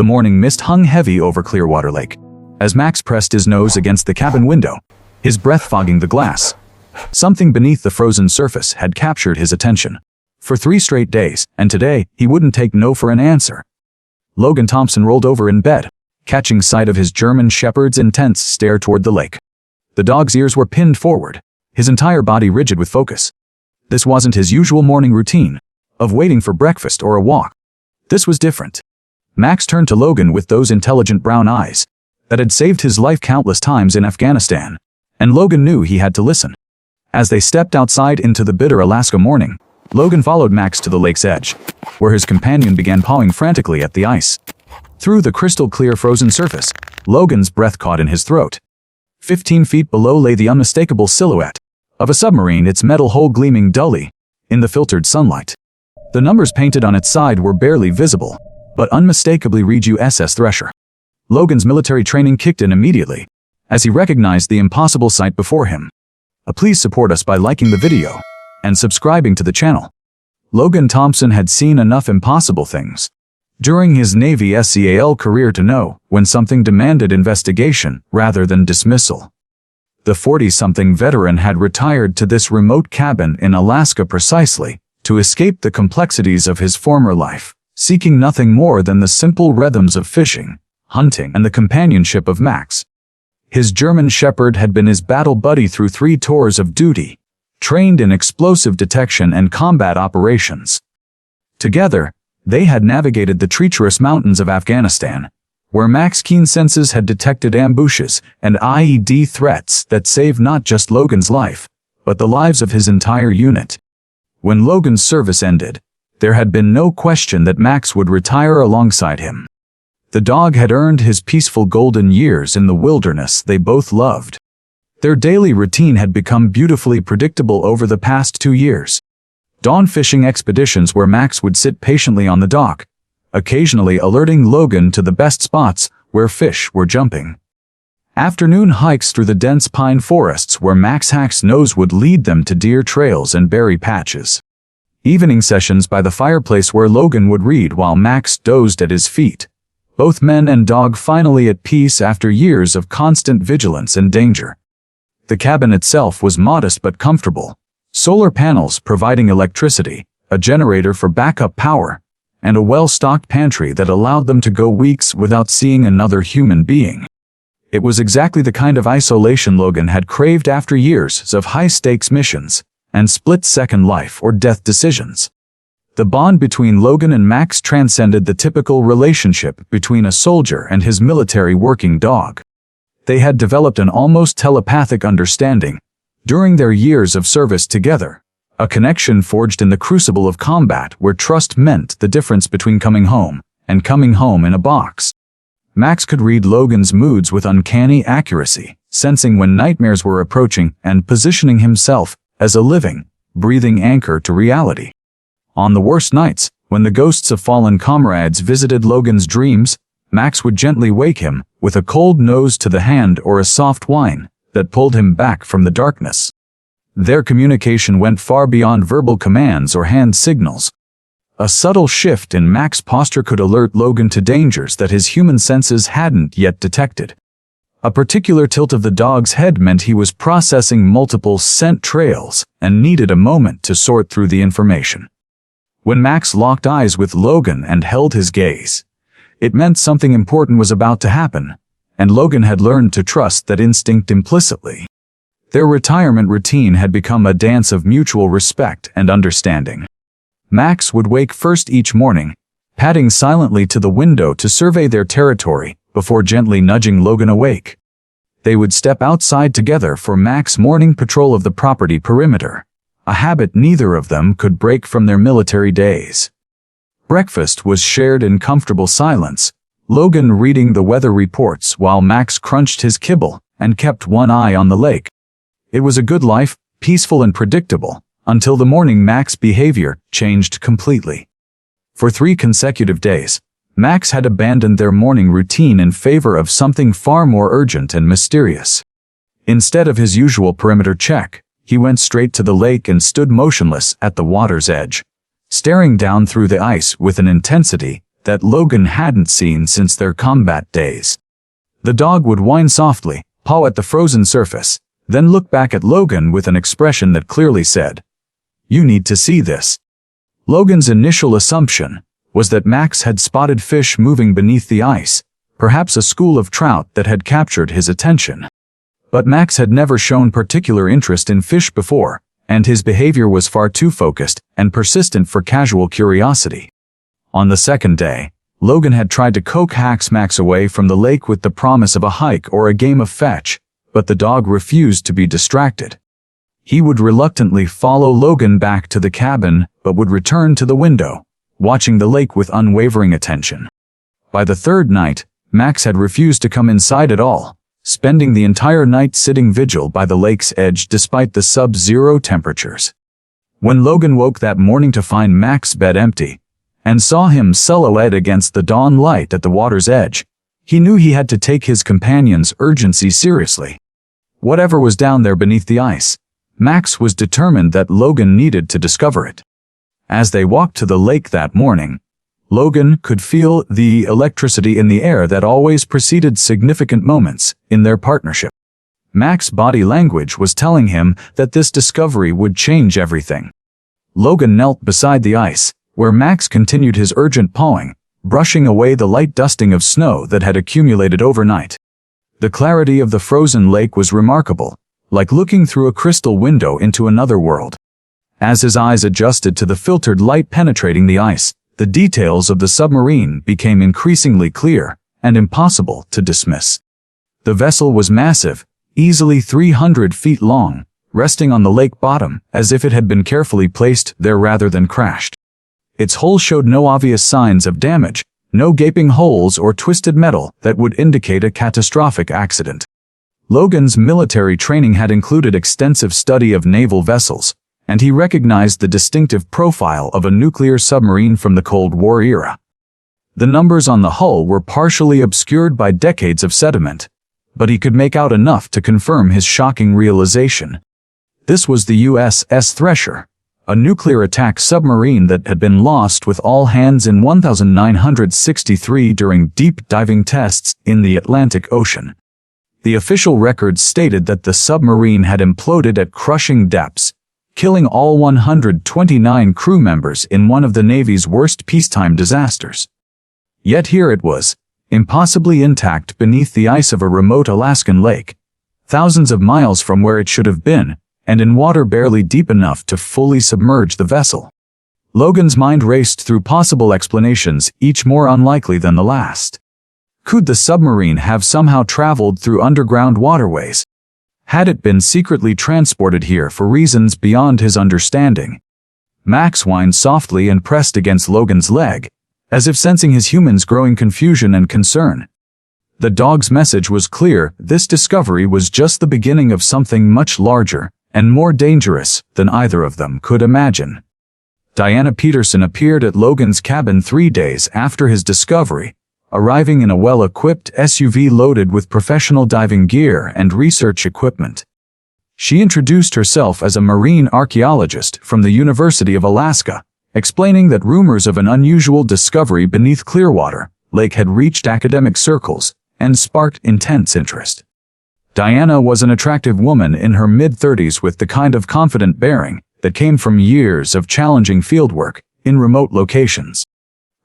The morning mist hung heavy over Clearwater Lake, as Max pressed his nose against the cabin window, his breath fogging the glass. Something beneath the frozen surface had captured his attention. For 3 straight days, and today, he wouldn't take no for an answer. Logan Thompson rolled over in bed, catching sight of his German Shepherd's intense stare toward the lake. The dog's ears were pinned forward, his entire body rigid with focus. This wasn't his usual morning routine, of waiting for breakfast or a walk. This was different. Max turned to Logan with those intelligent brown eyes that had saved his life countless times in Afghanistan, and Logan knew he had to listen. As they stepped outside into the bitter Alaska morning, Logan followed Max to the lake's edge, where his companion began pawing frantically at the ice. Through the crystal-clear frozen surface, Logan's breath caught in his throat. 15 feet below lay the unmistakable silhouette of a submarine, its metal hull gleaming dully in the filtered sunlight. The numbers painted on its side were barely visible, but unmistakably read USS Thresher. Logan's military training kicked in immediately, as he recognized the impossible sight before him. Please support us by liking the video and subscribing to the channel. Logan Thompson had seen enough impossible things during his Navy SEAL career to know when something demanded investigation rather than dismissal. The 40-something veteran had retired to this remote cabin in Alaska precisely to escape the complexities of his former life, seeking nothing more than the simple rhythms of fishing, hunting, and the companionship of Max. His German Shepherd had been his battle buddy through 3 tours of duty, trained in explosive detection and combat operations. Together, they had navigated the treacherous mountains of Afghanistan, where Max's keen senses had detected ambushes and IED threats that saved not just Logan's life, but the lives of his entire unit. When Logan's service ended, there had been no question that Max would retire alongside him. The dog had earned his peaceful golden years in the wilderness they both loved. Their daily routine had become beautifully predictable over the past 2 years. Dawn fishing expeditions where Max would sit patiently on the dock, occasionally alerting Logan to the best spots where fish were jumping. Afternoon hikes through the dense pine forests where Max's nose would lead them to deer trails and berry patches. Evening sessions by the fireplace where Logan would read while Max dozed at his feet. Both men and dog finally at peace after years of constant vigilance and danger. The cabin itself was modest but comfortable. Solar panels providing electricity, a generator for backup power, and a well-stocked pantry that allowed them to go weeks without seeing another human being. It was exactly the kind of isolation Logan had craved after years of high-stakes missions and split-second life or death decisions. The bond between Logan and Max transcended the typical relationship between a soldier and his military working dog. They had developed an almost telepathic understanding during their years of service together, a connection forged in the crucible of combat where trust meant the difference between coming home and coming home in a box. Max could read Logan's moods with uncanny accuracy, sensing when nightmares were approaching and positioning himself as a living, breathing anchor to reality. On the worst nights, when the ghosts of fallen comrades visited Logan's dreams, Max would gently wake him with a cold nose to the hand or a soft whine that pulled him back from the darkness. Their communication went far beyond verbal commands or hand signals. A subtle shift in Max's posture could alert Logan to dangers that his human senses hadn't yet detected. A particular tilt of the dog's head meant he was processing multiple scent trails and needed a moment to sort through the information. When Max locked eyes with Logan and held his gaze, it meant something important was about to happen, and Logan had learned to trust that instinct implicitly. Their retirement routine had become a dance of mutual respect and understanding. Max would wake first each morning, padding silently to the window to survey their territory before gently nudging Logan awake. They would step outside together for Max's morning patrol of the property perimeter, a habit neither of them could break from their military days. Breakfast was shared in comfortable silence, Logan reading the weather reports while Max crunched his kibble and kept one eye on the lake. It was a good life, peaceful and predictable, until the morning Max's behavior changed completely. For 3 consecutive days, Max had abandoned their morning routine in favor of something far more urgent and mysterious. Instead of his usual perimeter check, he went straight to the lake and stood motionless at the water's edge, staring down through the ice with an intensity that Logan hadn't seen since their combat days. The dog would whine softly, paw at the frozen surface, then look back at Logan with an expression that clearly said, "You need to see this." Logan's initial assumption was that Max had spotted fish moving beneath the ice, perhaps a school of trout that had captured his attention. But Max had never shown particular interest in fish before, and his behavior was far too focused and persistent for casual curiosity. On the second day, Logan had tried to coax Max away from the lake with the promise of a hike or a game of fetch, but the dog refused to be distracted. He would reluctantly follow Logan back to the cabin, but would return to the window, watching the lake with unwavering attention. By the third night, Max had refused to come inside at all, spending the entire night sitting vigil by the lake's edge despite the sub-zero temperatures. When Logan woke that morning to find Max's bed empty, and saw him silhouette against the dawn light at the water's edge, he knew he had to take his companion's urgency seriously. Whatever was down there beneath the ice, Max was determined that Logan needed to discover it. As they walked to the lake that morning, Logan could feel the electricity in the air that always preceded significant moments in their partnership. Max's body language was telling him that this discovery would change everything. Logan knelt beside the ice, where Max continued his urgent pawing, brushing away the light dusting of snow that had accumulated overnight. The clarity of the frozen lake was remarkable, like looking through a crystal window into another world. As his eyes adjusted to the filtered light penetrating the ice, the details of the submarine became increasingly clear and impossible to dismiss. The vessel was massive, easily 300 feet long, resting on the lake bottom as if it had been carefully placed there rather than crashed. Its hull showed no obvious signs of damage, no gaping holes or twisted metal that would indicate a catastrophic accident. Logan's military training had included extensive study of naval vessels, and he recognized the distinctive profile of a nuclear submarine from the Cold War era. The numbers on the hull were partially obscured by decades of sediment, but he could make out enough to confirm his shocking realization. This was the USS Thresher, a nuclear attack submarine that had been lost with all hands in 1963 during deep diving tests in the Atlantic Ocean. The official records stated that the submarine had imploded at crushing depths, killing all 129 crew members in one of the Navy's worst peacetime disasters. Yet here it was, impossibly intact beneath the ice of a remote Alaskan lake, thousands of miles from where it should have been, and in water barely deep enough to fully submerge the vessel. Logan's mind raced through possible explanations, each more unlikely than the last. Could the submarine have somehow traveled through underground waterways? Had it been secretly transported here for reasons beyond his understanding? Max whined softly and pressed against Logan's leg, as if sensing his human's growing confusion and concern. The dog's message was clear: this discovery was just the beginning of something much larger and more dangerous than either of them could imagine. Diana Peterson appeared at Logan's cabin 3 days after his discovery, arriving in a well-equipped SUV loaded with professional diving gear and research equipment. She introduced herself as a marine archaeologist from the University of Alaska, explaining that rumors of an unusual discovery beneath Clearwater Lake had reached academic circles and sparked intense interest. Diana was an attractive woman in her mid-30s with the kind of confident bearing that came from years of challenging fieldwork in remote locations.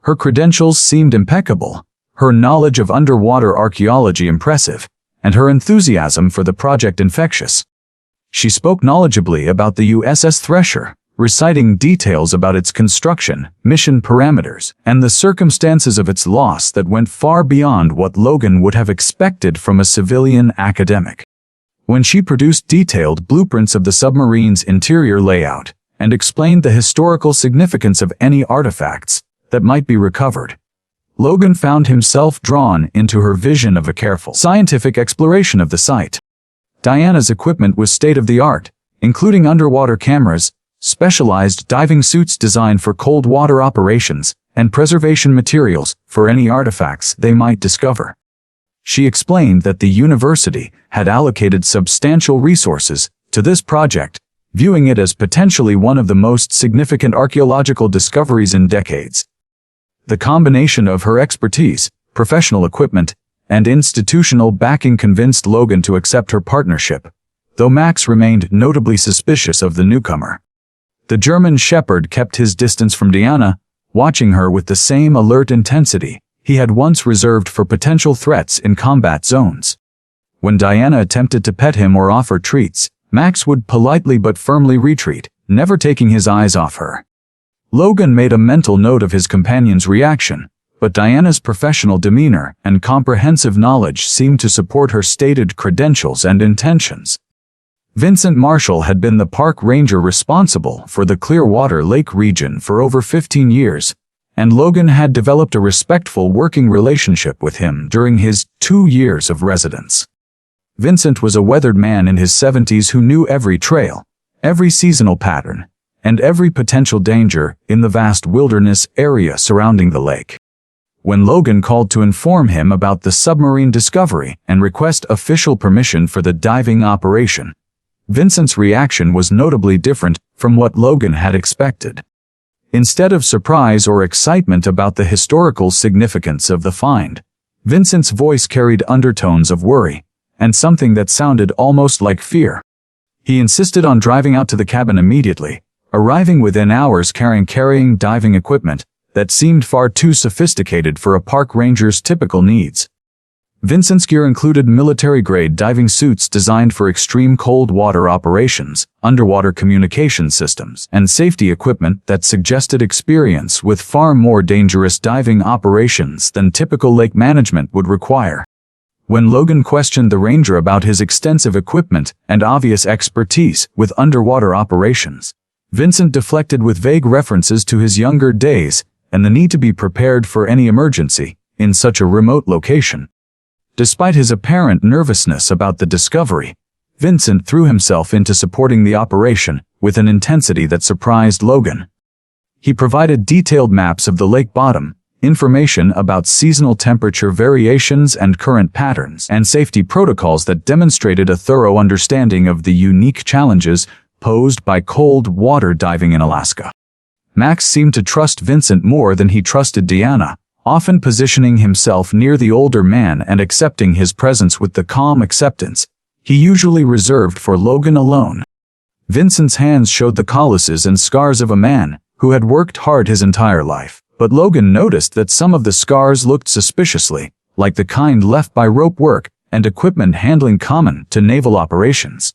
Her credentials seemed impeccable, her knowledge of underwater archaeology impressive, and her enthusiasm for the project infectious. She spoke knowledgeably about the USS Thresher, reciting details about its construction, mission parameters, and the circumstances of its loss that went far beyond what Logan would have expected from a civilian academic. When she produced detailed blueprints of the submarine's interior layout and explained the historical significance of any artifacts that might be recovered, Logan found himself drawn into her vision of a careful, scientific exploration of the site. Diana's equipment was state-of-the-art, including underwater cameras, specialized diving suits designed for cold water operations, and preservation materials for any artifacts they might discover. She explained that the university had allocated substantial resources to this project, viewing it as potentially one of the most significant archaeological discoveries in decades. The combination of her expertise, professional equipment, and institutional backing convinced Logan to accept her partnership, though Max remained notably suspicious of the newcomer. The German Shepherd kept his distance from Diana, watching her with the same alert intensity he had once reserved for potential threats in combat zones. When Diana attempted to pet him or offer treats, Max would politely but firmly retreat, never taking his eyes off her. Logan made a mental note of his companion's reaction, but Diana's professional demeanor and comprehensive knowledge seemed to support her stated credentials and intentions. Vincent Marshall had been the park ranger responsible for the Clearwater Lake region for over 15 years, and Logan had developed a respectful working relationship with him during his 2 years of residence. Vincent was a weathered man in his 70s who knew every trail, every seasonal pattern, and every potential danger in the vast wilderness area surrounding the lake. When Logan called to inform him about the submarine discovery and request official permission for the diving operation, Vincent's reaction was notably different from what Logan had expected. Instead of surprise or excitement about the historical significance of the find, Vincent's voice carried undertones of worry and something that sounded almost like fear. He insisted on driving out to the cabin immediately, arriving within hours carrying diving equipment that seemed far too sophisticated for a park ranger's typical needs. Vincent's gear included military-grade diving suits designed for extreme cold water operations, underwater communication systems, and safety equipment that suggested experience with far more dangerous diving operations than typical lake management would require. When Logan questioned the ranger about his extensive equipment and obvious expertise with underwater operations, Vincent deflected with vague references to his younger days and the need to be prepared for any emergency in such a remote location. Despite his apparent nervousness about the discovery, Vincent threw himself into supporting the operation with an intensity that surprised Logan. He provided detailed maps of the lake bottom, information about seasonal temperature variations and current patterns, and safety protocols that demonstrated a thorough understanding of the unique challenges posed by cold water diving in Alaska. Max seemed to trust Vincent more than he trusted Diana, often positioning himself near the older man and accepting his presence with the calm acceptance he usually reserved for Logan alone. Vincent's hands showed the calluses and scars of a man who had worked hard his entire life, but Logan noticed that some of the scars looked suspiciously like the kind left by rope work and equipment handling common to naval operations.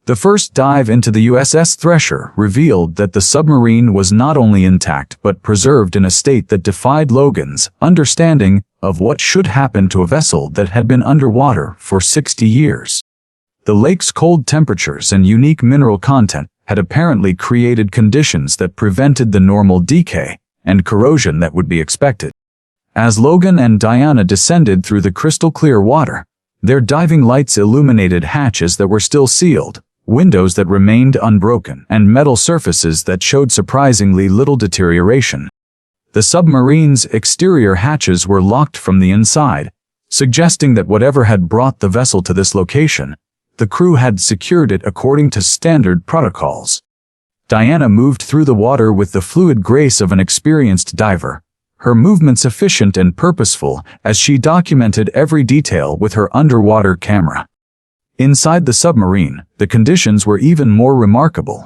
The first dive into the USS Thresher revealed that the submarine was not only intact but preserved in a state that defied Logan's understanding of what should happen to a vessel that had been underwater for 60 years. The lake's cold temperatures and unique mineral content had apparently created conditions that prevented the normal decay and corrosion that would be expected. As Logan and Diana descended through the crystal-clear water, their diving lights illuminated hatches that were still sealed, windows that remained unbroken, and metal surfaces that showed surprisingly little deterioration. The submarine's exterior hatches were locked from the inside, suggesting that whatever had brought the vessel to this location, the crew had secured it according to standard protocols. Diana moved through the water with the fluid grace of an experienced diver, her movements efficient and purposeful as she documented every detail with her underwater camera. Inside the submarine, the conditions were even more remarkable.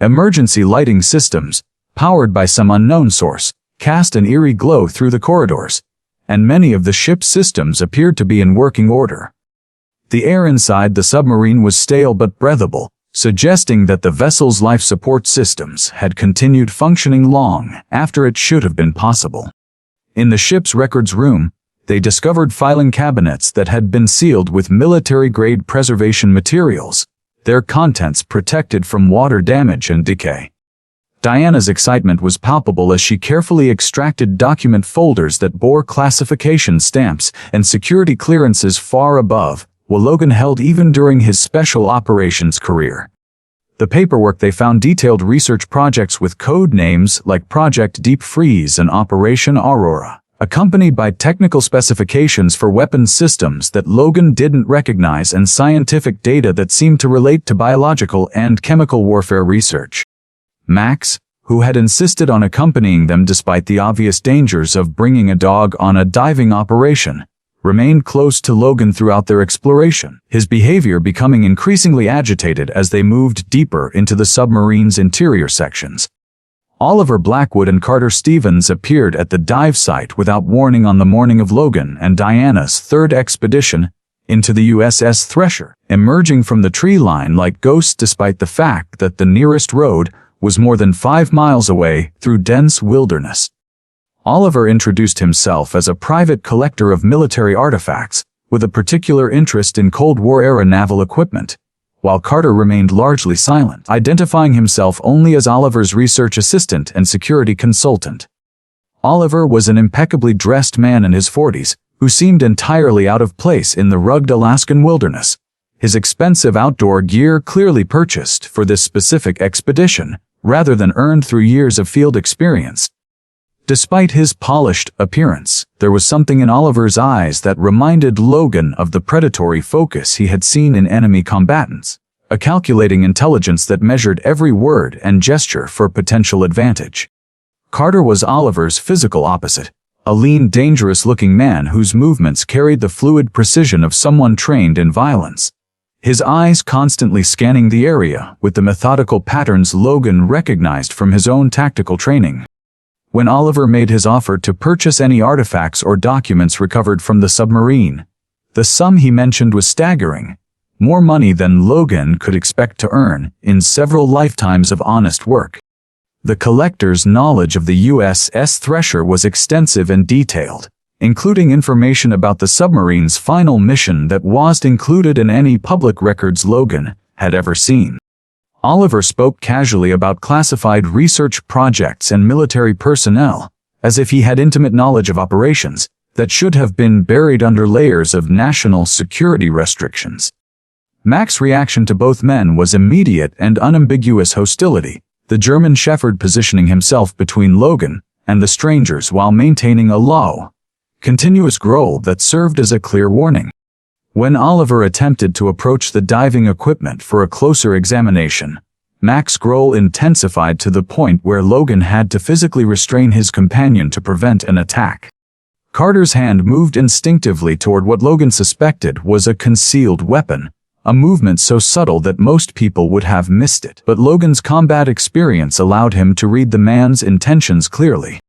Emergency lighting systems, powered by some unknown source, cast an eerie glow through the corridors, and many of the ship's systems appeared to be in working order. The air inside the submarine was stale but breathable, suggesting that the vessel's life support systems had continued functioning long after it should have been possible. In the ship's records room, they discovered filing cabinets that had been sealed with military-grade preservation materials, their contents protected from water damage and decay. Diana's excitement was palpable as she carefully extracted document folders that bore classification stamps and security clearances far above what Logan held even during his special operations career. The paperwork they found detailed research projects with code names like Project Deep Freeze and Operation Aurora, accompanied by technical specifications for weapons systems that Logan didn't recognize and scientific data that seemed to relate to biological and chemical warfare research. Max, who had insisted on accompanying them despite the obvious dangers of bringing a dog on a diving operation, remained close to Logan throughout their exploration, his behavior becoming increasingly agitated as they moved deeper into the submarine's interior sections. Oliver Blackwood and Carter Stevens appeared at the dive site without warning on the morning of Logan and Diana's third expedition into the USS Thresher, emerging from the tree line like ghosts despite the fact that the nearest road was more than 5 miles away through dense wilderness. Oliver introduced himself as a private collector of military artifacts, with a particular interest in Cold War-era naval equipment, while Carter remained largely silent, identifying himself only as Oliver's research assistant and security consultant. Oliver was an impeccably dressed man in his 40s, who seemed entirely out of place in the rugged Alaskan wilderness, his expensive outdoor gear clearly purchased for this specific expedition, rather than earned through years of field experience. Despite his polished appearance, there was something in Oliver's eyes that reminded Logan of the predatory focus he had seen in enemy combatants, a calculating intelligence that measured every word and gesture for potential advantage. Carter was Oliver's physical opposite, a lean, dangerous-looking man whose movements carried the fluid precision of someone trained in violence, his eyes constantly scanning the area with the methodical patterns Logan recognized from his own tactical training. When Oliver made his offer to purchase any artifacts or documents recovered from the submarine, the sum he mentioned was staggering, more money than Logan could expect to earn in several lifetimes of honest work. The collector's knowledge of the USS Thresher was extensive and detailed, including information about the submarine's final mission that wasn't included in any public records Logan had ever seen. Oliver spoke casually about classified research projects and military personnel, as if he had intimate knowledge of operations that should have been buried under layers of national security restrictions. Mac's reaction to both men was immediate and unambiguous hostility, the German shepherd positioning himself between Logan and the strangers while maintaining a low, continuous growl that served as a clear warning. When Oliver attempted to approach the diving equipment for a closer examination, Mac's growl intensified to the point where Logan had to physically restrain his companion to prevent an attack. Carter's hand moved instinctively toward what Logan suspected was a concealed weapon, a movement so subtle that most people would have missed it. But Logan's combat experience allowed him to read the man's intentions clearly.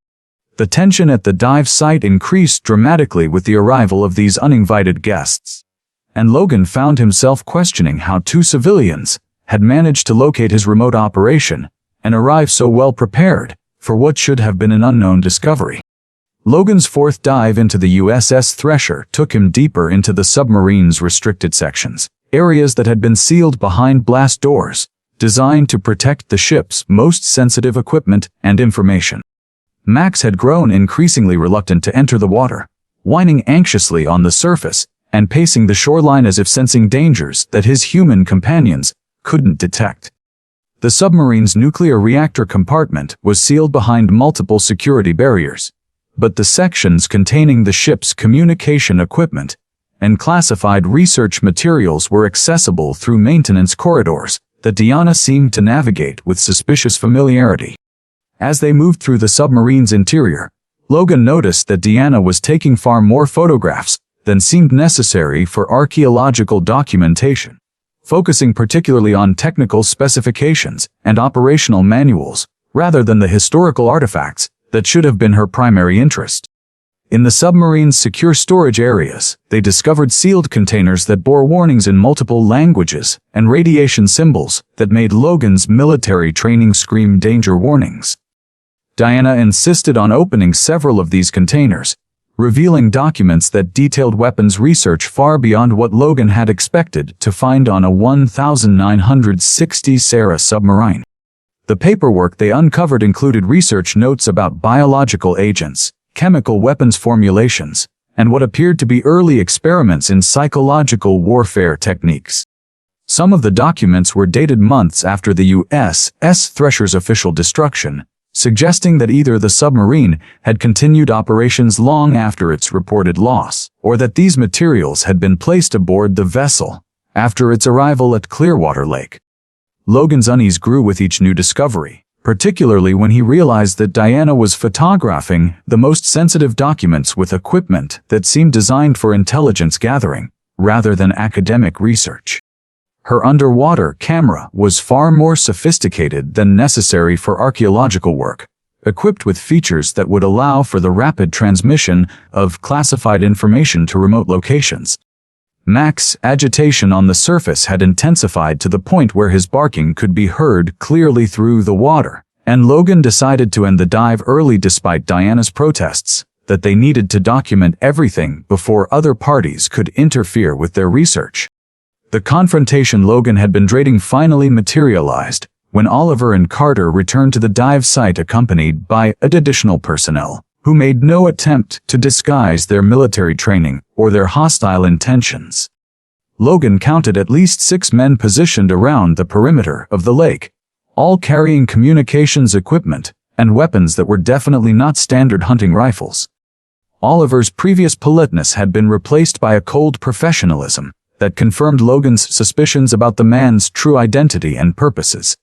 The tension at the dive site increased dramatically with the arrival of these uninvited guests, and Logan found himself questioning how two civilians had managed to locate his remote operation and arrive so well prepared for what should have been an unknown discovery. Logan's fourth dive into the USS Thresher took him deeper into the submarine's restricted sections, areas that had been sealed behind blast doors, designed to protect the ship's most sensitive equipment and information. Max had grown increasingly reluctant to enter the water, whining anxiously on the surface and pacing the shoreline as if sensing dangers that his human companions couldn't detect. The submarine's nuclear reactor compartment was sealed behind multiple security barriers, but the sections containing the ship's communication equipment and classified research materials were accessible through maintenance corridors that Diana seemed to navigate with suspicious familiarity. As they moved through the submarine's interior, Logan noticed that Diana was taking far more photographs than seemed necessary for archaeological documentation, focusing particularly on technical specifications and operational manuals rather than the historical artifacts that should have been her primary interest. In the submarine's secure storage areas, they discovered sealed containers that bore warnings in multiple languages and radiation symbols that made Logan's military training scream danger warnings. Diana insisted on opening several of these containers, revealing documents that detailed weapons research far beyond what Logan had expected to find on a 1960s era submarine. The paperwork they uncovered included research notes about biological agents, chemical weapons formulations, and what appeared to be early experiments in psychological warfare techniques. Some of the documents were dated months after the USS Thresher's official destruction, suggesting that either the submarine had continued operations long after its reported loss, or that these materials had been placed aboard the vessel after its arrival at Clearwater Lake. Logan's unease grew with each new discovery, particularly when he realized that Diana was photographing the most sensitive documents with equipment that seemed designed for intelligence gathering, rather than academic research. Her underwater camera was far more sophisticated than necessary for archaeological work, equipped with features that would allow for the rapid transmission of classified information to remote locations. Max's agitation on the surface had intensified to the point where his barking could be heard clearly through the water, and Logan decided to end the dive early despite Diana's protests that they needed to document everything before other parties could interfere with their research. The confrontation Logan had been dreading finally materialized when Oliver and Carter returned to the dive site accompanied by additional personnel, who made no attempt to disguise their military training or their hostile intentions. Logan counted at least 6 men positioned around the perimeter of the lake, all carrying communications equipment and weapons that were definitely not standard hunting rifles. Oliver's previous politeness had been replaced by a cold professionalism that confirmed Logan's suspicions about the man's true identity and purposes.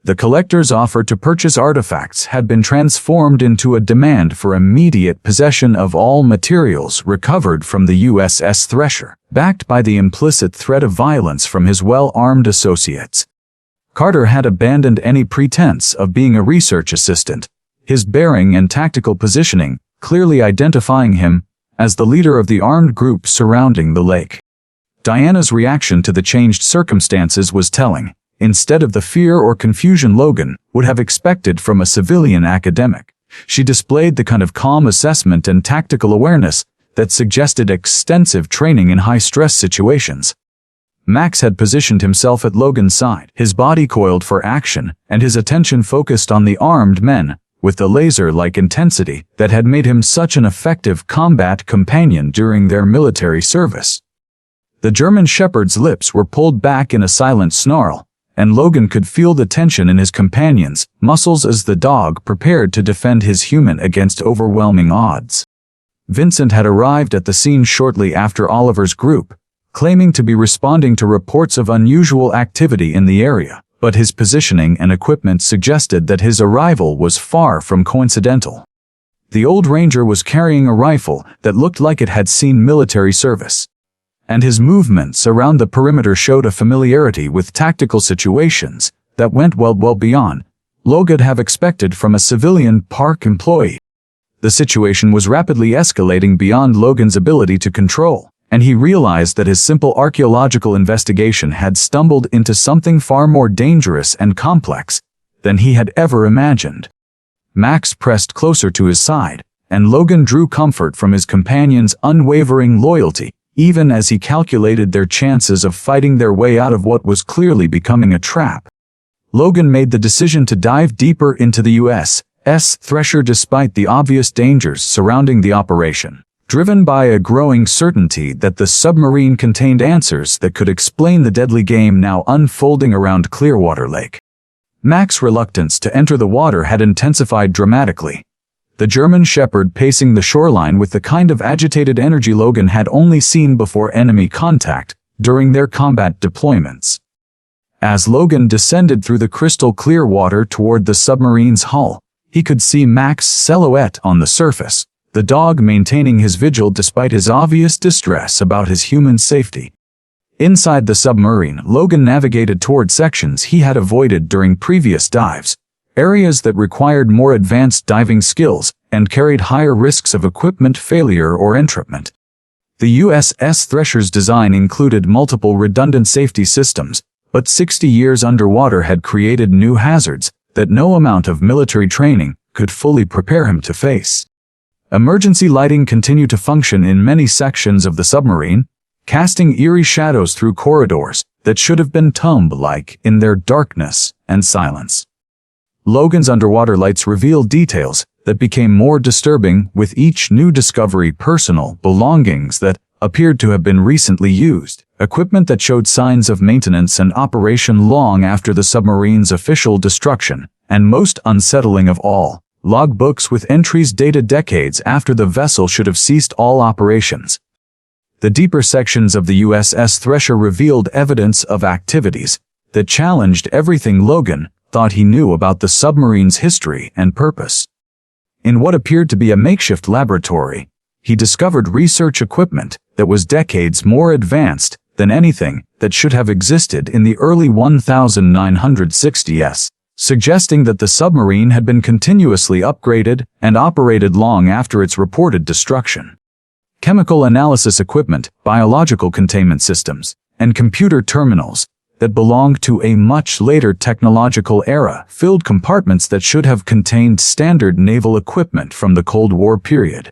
The collector's offer to purchase artifacts had been transformed into a demand for immediate possession of all materials recovered from the USS Thresher, backed by the implicit threat of violence from his well-armed associates. Carter had abandoned any pretense of being a research assistant, his bearing and tactical positioning clearly identifying him as the leader of the armed group surrounding the lake. Diana's reaction to the changed circumstances was telling. Instead of the fear or confusion Logan would have expected from a civilian academic, she displayed the kind of calm assessment and tactical awareness that suggested extensive training in high-stress situations. Max had positioned himself at Logan's side, his body coiled for action and his attention focused on the armed men with the laser-like intensity that had made him such an effective combat companion during their military service. The German shepherd's lips were pulled back in a silent snarl, and Logan could feel the tension in his companion's muscles as the dog prepared to defend his human against overwhelming odds. Vincent had arrived at the scene shortly after Oliver's group, claiming to be responding to reports of unusual activity in the area, but his positioning and equipment suggested that his arrival was far from coincidental. The old ranger was carrying a rifle that looked like it had seen military service, and his movements around the perimeter showed a familiarity with tactical situations that went well beyond Logan had expected from a civilian park employee. The situation was rapidly escalating beyond Logan's ability to control, and he realized that his simple archaeological investigation had stumbled into something far more dangerous and complex than he had ever imagined. Max pressed closer to his side, and Logan drew comfort from his companion's unwavering loyalty, even as he calculated their chances of fighting their way out of what was clearly becoming a trap. Logan made the decision to dive deeper into the USS Thresher despite the obvious dangers surrounding the operation, driven by a growing certainty that the submarine contained answers that could explain the deadly game now unfolding around Clearwater Lake. Max's reluctance to enter the water had intensified dramatically, the German shepherd pacing the shoreline with the kind of agitated energy Logan had only seen before enemy contact during their combat deployments. As Logan descended through the crystal clear water toward the submarine's hull, he could see Max's silhouette on the surface, the dog maintaining his vigil despite his obvious distress about his human safety. Inside the submarine, Logan navigated toward sections he had avoided during previous dives, areas that required more advanced diving skills and carried higher risks of equipment failure or entrapment. The USS Thresher's design included multiple redundant safety systems, but 60 years underwater had created new hazards that no amount of military training could fully prepare him to face. Emergency lighting continued to function in many sections of the submarine, casting eerie shadows through corridors that should have been tomb-like in their darkness and silence. Logan's underwater lights revealed details that became more disturbing with each new discovery: personal belongings that appeared to have been recently used, equipment that showed signs of maintenance and operation long after the submarine's official destruction, and most unsettling of all, logbooks with entries dated decades after the vessel should have ceased all operations. The deeper sections of the USS Thresher revealed evidence of activities that challenged everything Logan thought he knew about the submarine's history and purpose. In what appeared to be a makeshift laboratory, he discovered research equipment that was decades more advanced than anything that should have existed in the early 1960s, suggesting that the submarine had been continuously upgraded and operated long after its reported destruction. Chemical analysis equipment, biological containment systems, and computer terminals that belonged to a much later technological era filled compartments that should have contained standard naval equipment from the Cold War period.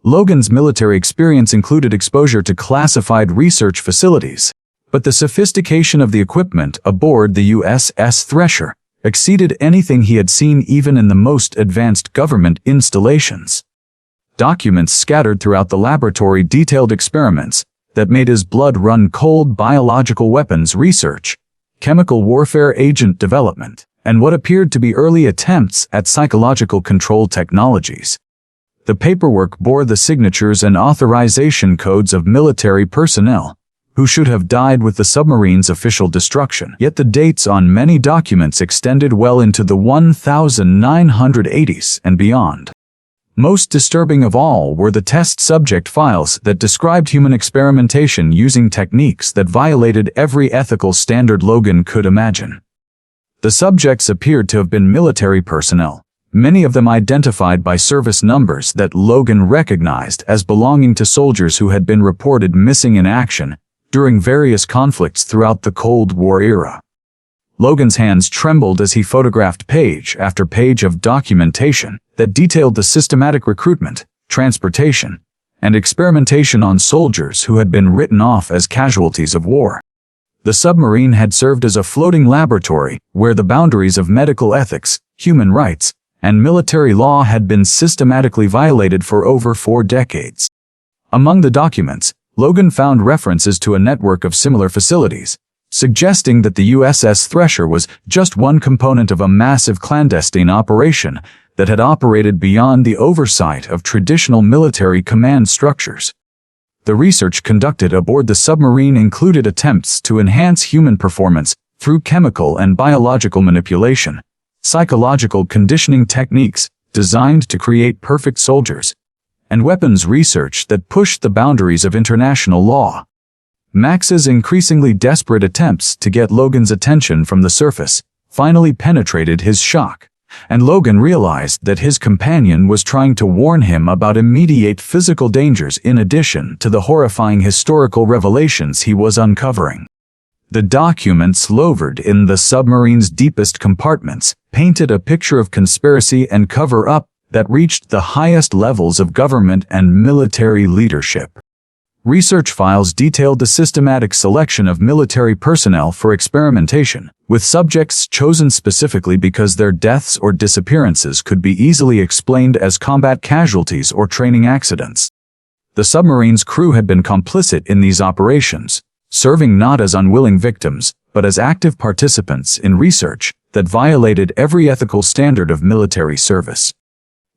Logan's military experience included exposure to classified research facilities, but the sophistication of the equipment aboard the USS Thresher exceeded anything he had seen even in the most advanced government installations. Documents scattered throughout the laboratory detailed experiments that made his blood run cold: biological weapons research, chemical warfare agent development, and what appeared to be early attempts at psychological control technologies. The paperwork bore the signatures and authorization codes of military personnel who should have died with the submarine's official destruction, yet the dates on many documents extended well into the 1980s and beyond. Most disturbing of all were the test subject files that described human experimentation using techniques that violated every ethical standard Logan could imagine. The subjects appeared to have been military personnel, many of them identified by service numbers that Logan recognized as belonging to soldiers who had been reported missing in action during various conflicts throughout the Cold War era. Logan's hands trembled as he photographed page after page of documentation that detailed the systematic recruitment, transportation, and experimentation on soldiers who had been written off as casualties of war. The submarine had served as a floating laboratory where the boundaries of medical ethics, human rights, and military law had been systematically violated for over 4 decades. Among the documents, Logan found references to a network of similar facilities, suggesting that the USS Thresher was just one component of a massive clandestine operation that had operated beyond the oversight of traditional military command structures. The research conducted aboard the submarine included attempts to enhance human performance through chemical and biological manipulation, psychological conditioning techniques designed to create perfect soldiers, and weapons research that pushed the boundaries of international law. Max's increasingly desperate attempts to get Logan's attention from the surface finally penetrated his shock, and Logan realized that his companion was trying to warn him about immediate physical dangers in addition to the horrifying historical revelations he was uncovering. The documents lowered in the submarine's deepest compartments painted a picture of conspiracy and cover-up that reached the highest levels of government and military leadership. Research files detailed the systematic selection of military personnel for experimentation, with subjects chosen specifically because their deaths or disappearances could be easily explained as combat casualties or training accidents. The submarine's crew had been complicit in these operations, serving not as unwilling victims, but as active participants in research that violated every ethical standard of military service.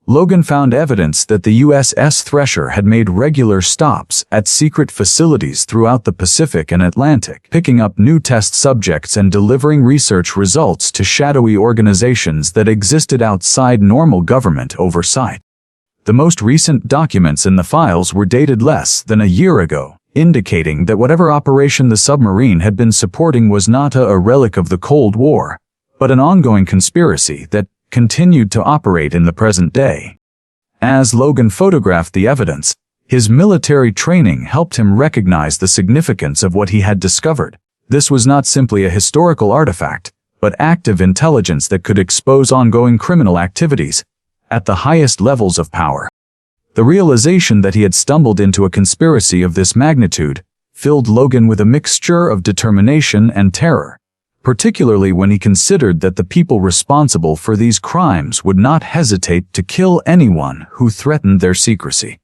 Logan found evidence that the USS Thresher had made regular stops at secret facilities throughout the Pacific and Atlantic, picking up new test subjects and delivering research results to shadowy organizations that existed outside normal government oversight. The most recent documents in the files were dated less than a year ago, indicating that whatever operation the submarine had been supporting was not a relic of the Cold War, but an ongoing conspiracy that continued to operate in the present day. As Logan photographed the evidence, his military training helped him recognize the significance of what he had discovered. This was not simply a historical artifact, but active intelligence that could expose ongoing criminal activities at the highest levels of power. The realization that he had stumbled into a conspiracy of this magnitude filled Logan with a mixture of determination and terror, particularly when he considered that the people responsible for these crimes would not hesitate to kill anyone who threatened their secrecy.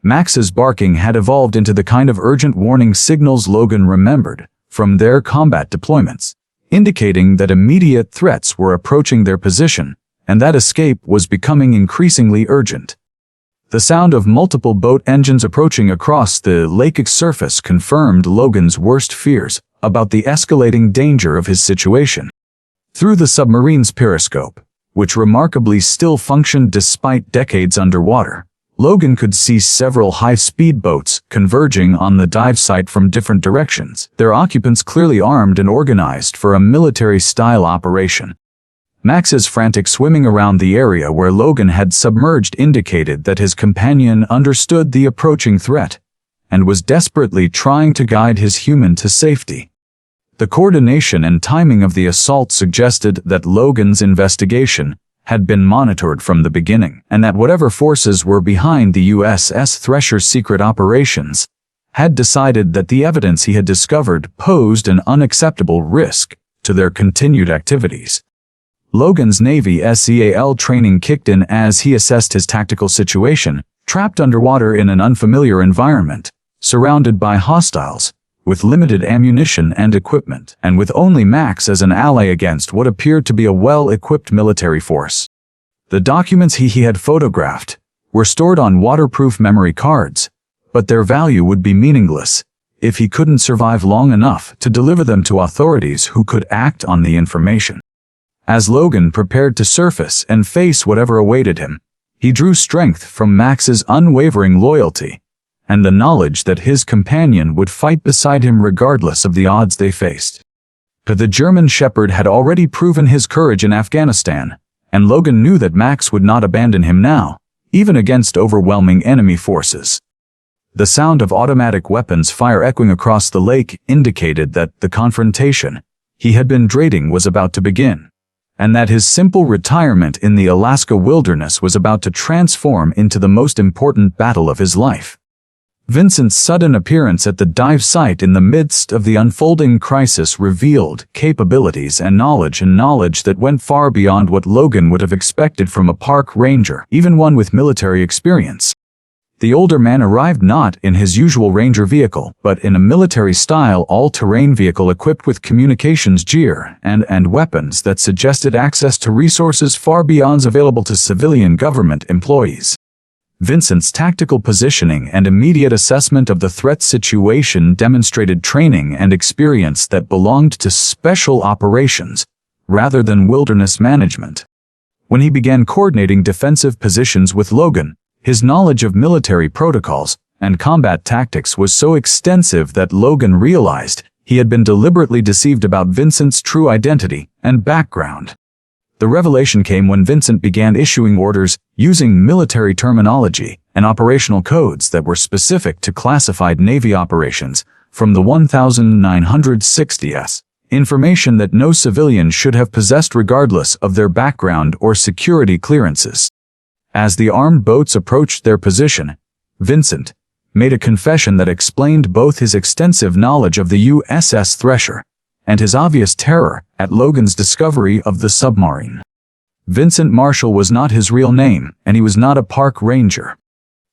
Max's barking had evolved into the kind of urgent warning signals Logan remembered from their combat deployments, indicating that immediate threats were approaching their position and that escape was becoming increasingly urgent. The sound of multiple boat engines approaching across the lake's surface confirmed Logan's worst fears about the escalating danger of his situation. Through the submarine's periscope, which remarkably still functioned despite decades underwater, Logan could see several high-speed boats converging on the dive site from different directions, their occupants clearly armed and organized for a military-style operation. Max's frantic swimming around the area where Logan had submerged indicated that his companion understood the approaching threat and was desperately trying to guide his human to safety. The coordination and timing of the assault suggested that Logan's investigation had been monitored from the beginning, and that whatever forces were behind the USS Thresher's secret operations had decided that the evidence he had discovered posed an unacceptable risk to their continued activities. Logan's Navy SEAL training kicked in as he assessed his tactical situation, trapped underwater in an unfamiliar environment, surrounded by hostiles, with limited ammunition and equipment, and with only Max as an ally against what appeared to be a well-equipped military force. The documents he had photographed were stored on waterproof memory cards, but their value would be meaningless if he couldn't survive long enough to deliver them to authorities who could act on the information. As Logan prepared to surface and face whatever awaited him, he drew strength from Max's unwavering loyalty and the knowledge that his companion would fight beside him regardless of the odds they faced. The German Shepherd had already proven his courage in Afghanistan, and Logan knew that Max would not abandon him now, even against overwhelming enemy forces. The sound of automatic weapons fire echoing across the lake indicated that the confrontation he had been dreading was about to begin, and that his simple retirement in the Alaska wilderness was about to transform into the most important battle of his life. Vincent's sudden appearance at the dive site in the midst of the unfolding crisis revealed capabilities and knowledge that went far beyond what Logan would have expected from a park ranger, even one with military experience. The older man arrived not in his usual ranger vehicle, but in a military-style all-terrain vehicle equipped with communications gear and weapons that suggested access to resources far beyond available to civilian government employees. Vincent's tactical positioning and immediate assessment of the threat situation demonstrated training and experience that belonged to special operations rather than wilderness management. When he began coordinating defensive positions with Logan, his knowledge of military protocols and combat tactics was so extensive that Logan realized he had been deliberately deceived about Vincent's true identity and background. The revelation came when Vincent began issuing orders using military terminology and operational codes that were specific to classified Navy operations from the 1960s, information that no civilian should have possessed regardless of their background or security clearances. As the armed boats approached their position, Vincent made a confession that explained both his extensive knowledge of the USS Thresher and his obvious terror at Logan's discovery of the submarine. Vincent Marshall was not his real name, and he was not a park ranger.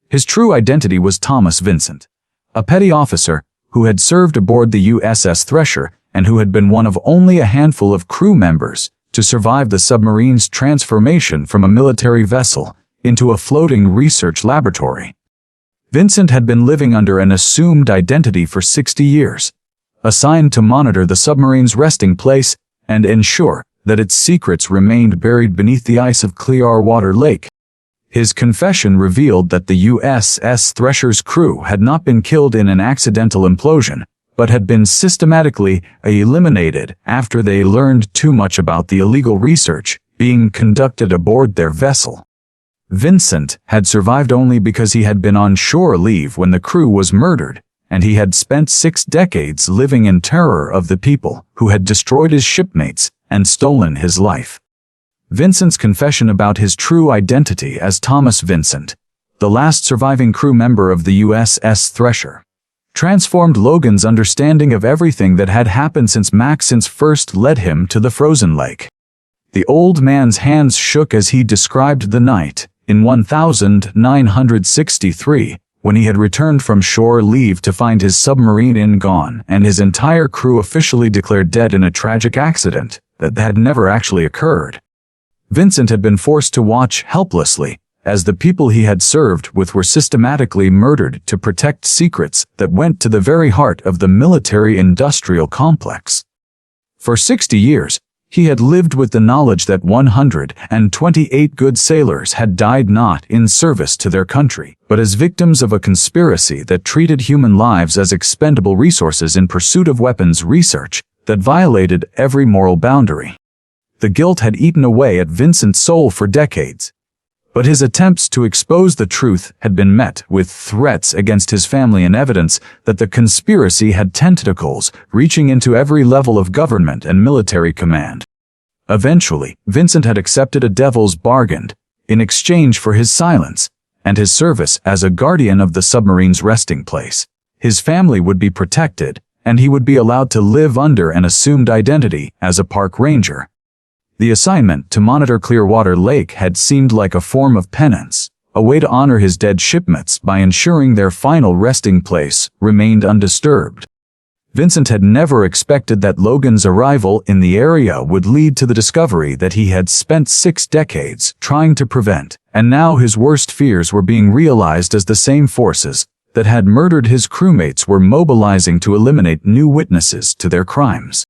His true identity was Thomas Vincent, a petty officer who had served aboard the USS Thresher and who had been one of only a handful of crew members to survive the submarine's transformation from a military vessel into a floating research laboratory. Vincent had been living under an assumed identity for 60 years, assigned to monitor the submarine's resting place and ensure that its secrets remained buried beneath the ice of Clearwater Lake. His confession revealed that the USS Thresher's crew had not been killed in an accidental implosion, but had been systematically eliminated after they learned too much about the illegal research being conducted aboard their vessel. Vincent had survived only because he had been on shore leave when the crew was murdered, and he had spent 6 decades living in terror of the people who had destroyed his shipmates and stolen his life. Vincent's confession about his true identity as Thomas Vincent, the last surviving crew member of the USS Thresher, transformed Logan's understanding of everything that had happened since Max first led him to the frozen lake. The old man's hands shook as he described the night in 1963, when he had returned from shore leave to find his submarine gone and his entire crew officially declared dead in a tragic accident that had never actually occurred. Vincent had been forced to watch helplessly as the people he had served with were systematically murdered to protect secrets that went to the very heart of the military-industrial complex. For 60 years, He had lived with the knowledge that 128 good sailors had died not in service to their country, but as victims of a conspiracy that treated human lives as expendable resources in pursuit of weapons research that violated every moral boundary. The guilt had eaten away at Vincent's soul for decades, but his attempts to expose the truth had been met with threats against his family and evidence that the conspiracy had tentacles reaching into every level of government and military command. Eventually, Vincent had accepted a devil's bargain in exchange for his silence and his service as a guardian of the submarine's resting place. His family would be protected, and he would be allowed to live under an assumed identity as a park ranger. The assignment to monitor Clearwater Lake had seemed like a form of penance, a way to honor his dead shipmates by ensuring their final resting place remained undisturbed. Vincent had never expected that Logan's arrival in the area would lead to the discovery that he had spent 6 decades trying to prevent, and now his worst fears were being realized as the same forces that had murdered his crewmates were mobilizing to eliminate new witnesses to their crimes.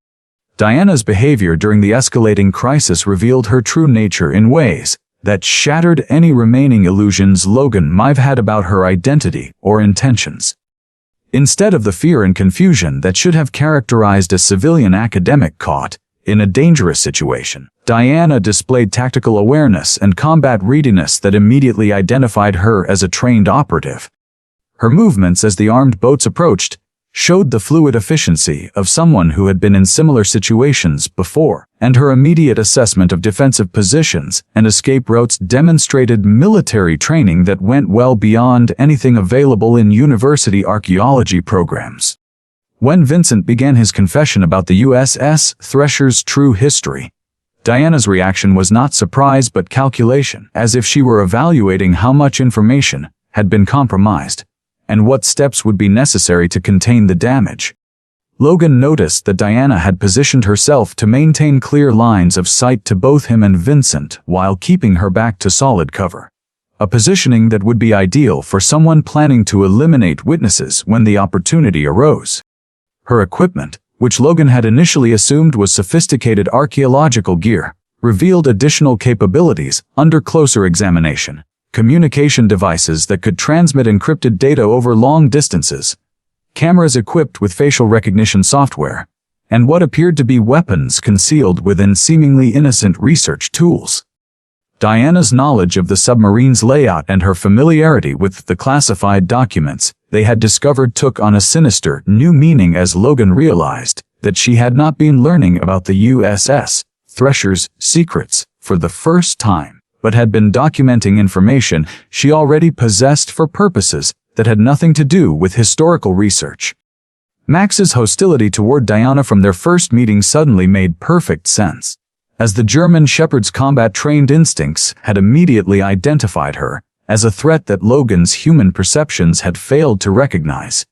Diana's behavior during the escalating crisis revealed her true nature in ways that shattered any remaining illusions Logan might have had about her identity or intentions. Instead of the fear and confusion that should have characterized a civilian academic caught in a dangerous situation, Diana displayed tactical awareness and combat readiness that immediately identified her as a trained operative. Her movements as the armed boats approached showed the fluid efficiency of someone who had been in similar situations before, and her immediate assessment of defensive positions and escape routes demonstrated military training that went well beyond anything available in university archaeology programs. When Vincent began his confession about the USS Thresher's true history, Diana's reaction was not surprise but calculation, as if she were evaluating how much information had been compromised and what steps would be necessary to contain the damage. Logan noticed that Diana had positioned herself to maintain clear lines of sight to both him and Vincent while keeping her back to solid cover, a positioning that would be ideal for someone planning to eliminate witnesses when the opportunity arose. Her equipment, which Logan had initially assumed was sophisticated archaeological gear, revealed additional capabilities under closer examination. Communication devices that could transmit encrypted data over long distances, cameras equipped with facial recognition software, and what appeared to be weapons concealed within seemingly innocent research tools. Diana's knowledge of the submarine's layout and her familiarity with the classified documents they had discovered took on a sinister new meaning as Logan realized that she had not been learning about the USS Thresher's secrets for the first time, but had been documenting information she already possessed for purposes that had nothing to do with historical research. Max's hostility toward Diana from their first meeting suddenly made perfect sense, as the German Shepherd's combat-trained instincts had immediately identified her as a threat that Logan's human perceptions had failed to recognize.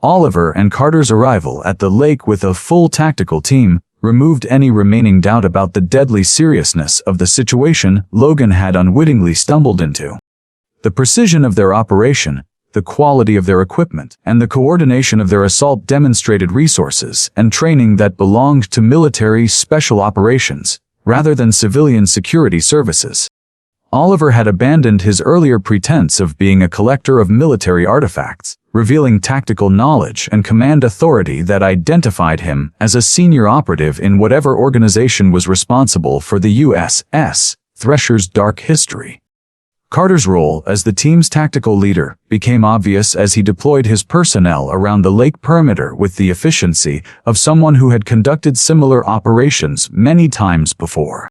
Oliver and Carter's arrival at the lake with a full tactical team removed any remaining doubt about the deadly seriousness of the situation Logan had unwittingly stumbled into. The precision of their operation, the quality of their equipment, and the coordination of their assault demonstrated resources and training that belonged to military special operations, rather than civilian security services. Oliver had abandoned his earlier pretense of being a collector of military artifacts, revealing tactical knowledge and command authority that identified him as a senior operative in whatever organization was responsible for the USS Thresher's dark history. Carter's role as the team's tactical leader became obvious as he deployed his personnel around the lake perimeter with the efficiency of someone who had conducted similar operations many times before.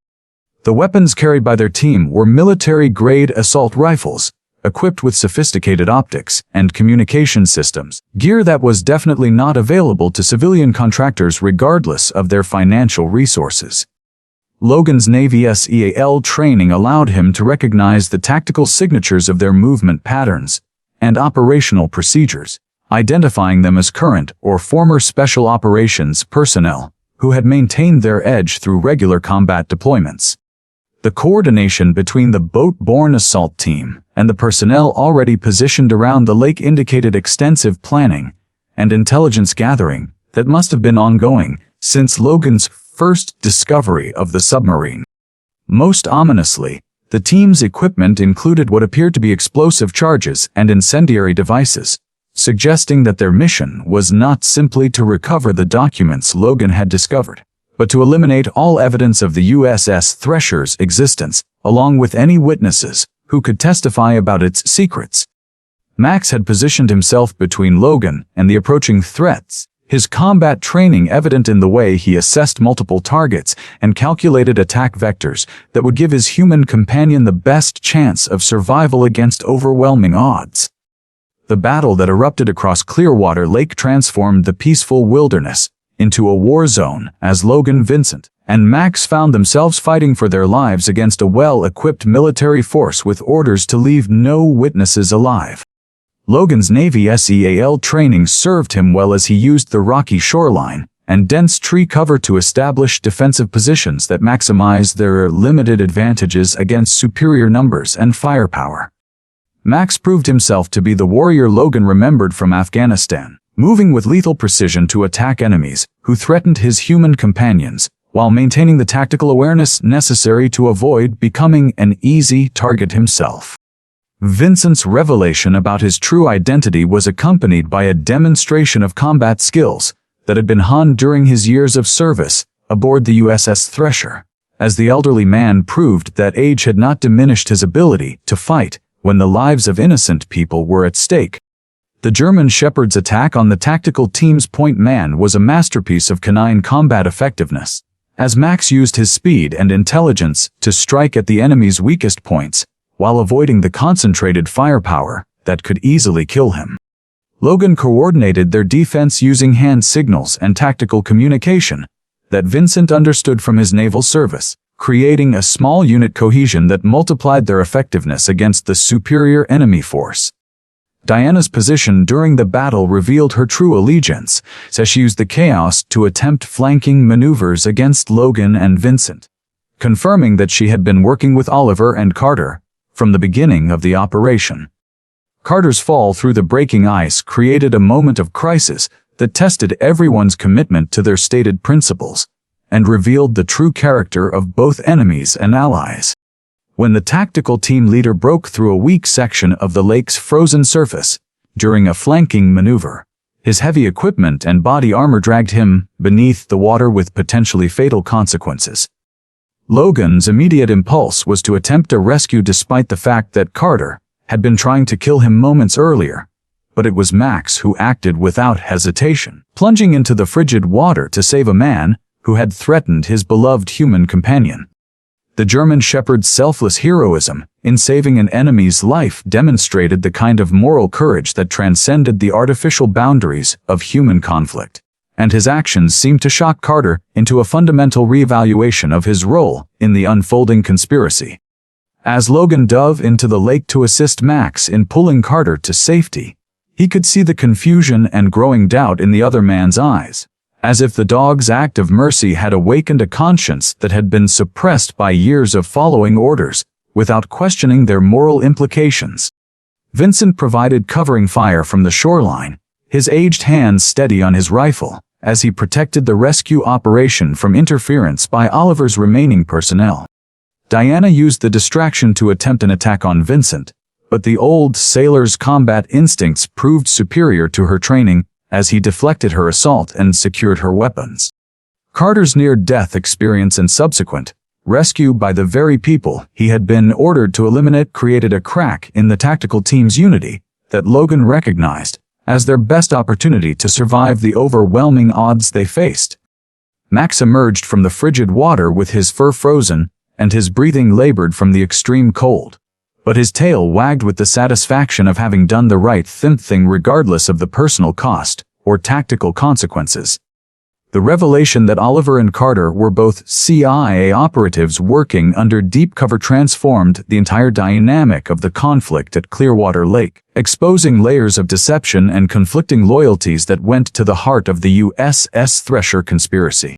The weapons carried by their team were military-grade assault rifles, equipped with sophisticated optics and communication systems, gear that was definitely not available to civilian contractors regardless of their financial resources. Logan's Navy SEAL training allowed him to recognize the tactical signatures of their movement patterns and operational procedures, identifying them as current or former special operations personnel who had maintained their edge through regular combat deployments. The coordination between the boat-borne assault team and the personnel already positioned around the lake indicated extensive planning and intelligence gathering that must have been ongoing since Logan's first discovery of the submarine. Most ominously, the team's equipment included what appeared to be explosive charges and incendiary devices, suggesting that their mission was not simply to recover the documents Logan had discovered, but to eliminate all evidence of the USS Thresher's existence, along with any witnesses who could testify about its secrets. Max had positioned himself between Logan and the approaching threats, his combat training evident in the way he assessed multiple targets and calculated attack vectors that would give his human companion the best chance of survival against overwhelming odds. The battle that erupted across Clearwater Lake transformed the peaceful wilderness into a war zone as Logan, Vincent, and Max found themselves fighting for their lives against a well-equipped military force with orders to leave no witnesses alive. Logan's Navy SEAL training served him well as he used the rocky shoreline and dense tree cover to establish defensive positions that maximized their limited advantages against superior numbers and firepower. Max proved himself to be the warrior Logan remembered from Afghanistan, moving with lethal precision to attack enemies who threatened his human companions, while maintaining the tactical awareness necessary to avoid becoming an easy target himself. Vincent's revelation about his true identity was accompanied by a demonstration of combat skills that had been honed during his years of service aboard the USS Thresher, as the elderly man proved that age had not diminished his ability to fight when the lives of innocent people were at stake. The German Shepherd's attack on the tactical team's point man was a masterpiece of canine combat effectiveness, as Max used his speed and intelligence to strike at the enemy's weakest points, while avoiding the concentrated firepower that could easily kill him. Logan coordinated their defense using hand signals and tactical communication that Vincent understood from his naval service, creating a small unit cohesion that multiplied their effectiveness against the superior enemy force. Diana's position during the battle revealed her true allegiance, as she used the chaos to attempt flanking maneuvers against Logan and Vincent, confirming that she had been working with Oliver and Carter from the beginning of the operation. Carter's fall through the breaking ice created a moment of crisis that tested everyone's commitment to their stated principles and revealed the true character of both enemies and allies. When the tactical team leader broke through a weak section of the lake's frozen surface during a flanking maneuver, his heavy equipment and body armor dragged him beneath the water with potentially fatal consequences. Logan's immediate impulse was to attempt a rescue despite the fact that Carter had been trying to kill him moments earlier, but it was Max who acted without hesitation, plunging into the frigid water to save a man who had threatened his beloved human companion. The German Shepherd's selfless heroism in saving an enemy's life demonstrated the kind of moral courage that transcended the artificial boundaries of human conflict, and his actions seemed to shock Carter into a fundamental reevaluation of his role in the unfolding conspiracy. As Logan dove into the lake to assist Max in pulling Carter to safety, he could see the confusion and growing doubt in the other man's eyes, as if the dog's act of mercy had awakened a conscience that had been suppressed by years of following orders without questioning their moral implications. Vincent provided covering fire from the shoreline, his aged hands steady on his rifle, as he protected the rescue operation from interference by Oliver's remaining personnel. Diana used the distraction to attempt an attack on Vincent, but the old sailor's combat instincts proved superior to her training as he deflected her assault and secured her weapons. Carter's near-death experience and subsequent rescue by the very people he had been ordered to eliminate created a crack in the tactical team's unity that Logan recognized as their best opportunity to survive the overwhelming odds they faced. Max emerged from the frigid water with his fur frozen and his breathing labored from the extreme cold, but his tail wagged with the satisfaction of having done the right thing regardless of the personal cost or tactical consequences. The revelation that Oliver and Carter were both CIA operatives working under deep cover transformed the entire dynamic of the conflict at Clearwater Lake, exposing layers of deception and conflicting loyalties that went to the heart of the USS Thresher conspiracy.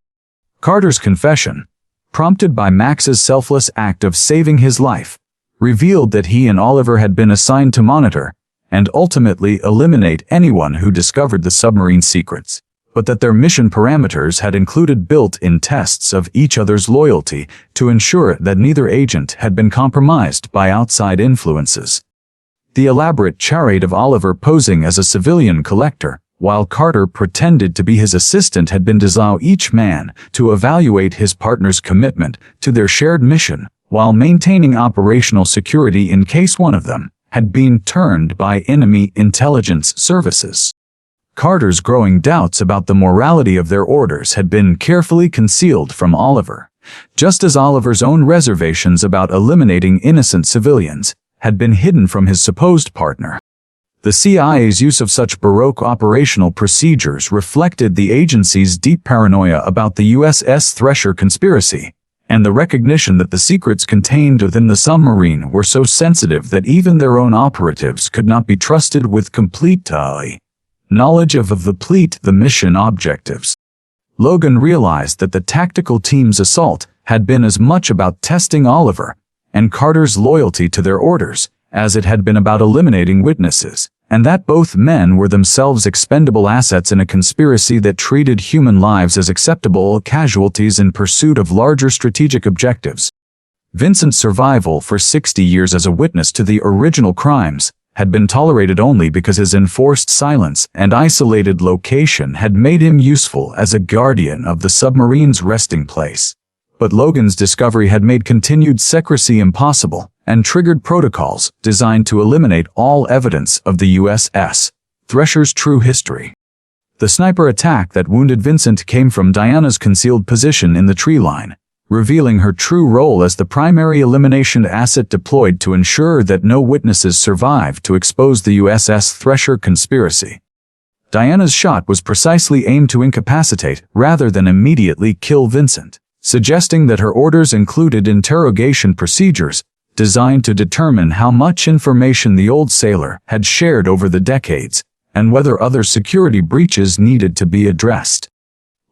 Carter's confession, prompted by Max's selfless act of saving his life, revealed that he and Oliver had been assigned to monitor and ultimately eliminate anyone who discovered the submarine's secrets. but that their mission parameters had included built-in tests of each other's loyalty to ensure that neither agent had been compromised by outside influences. The elaborate charade of Oliver posing as a civilian collector, while Carter pretended to be his assistant, had been designed to allow each man to evaluate his partner's commitment to their shared mission, while maintaining operational security in case one of them had been turned by enemy intelligence services. Carter's growing doubts about the morality of their orders had been carefully concealed from Oliver, just as Oliver's own reservations about eliminating innocent civilians had been hidden from his supposed partner. The CIA's use of such baroque operational procedures reflected the agency's deep paranoia about the USS Thresher conspiracy, and the recognition that the secrets contained within the submarine were so sensitive that even their own operatives could not be trusted with complete knowledge of the mission objectives. Logan realized that the tactical team's assault had been as much about testing Oliver and Carter's loyalty to their orders as it had been about eliminating witnesses, and that both men were themselves expendable assets in a conspiracy that treated human lives as acceptable casualties in pursuit of larger strategic objectives. Vincent's survival for 60 years as a witness to the original crimes had been tolerated only because his enforced silence and isolated location had made him useful as a guardian of the submarine's resting place. But Logan's discovery had made continued secrecy impossible and triggered protocols designed to eliminate all evidence of the USS Thresher's true history. The sniper attack that wounded Vincent came from Diana's concealed position in the tree line, revealing her true role as the primary elimination asset deployed to ensure that no witnesses survived to expose the USS Thresher conspiracy. Diana's shot was precisely aimed to incapacitate rather than immediately kill Vincent, suggesting that her orders included interrogation procedures designed to determine how much information the old sailor had shared over the decades and whether other security breaches needed to be addressed.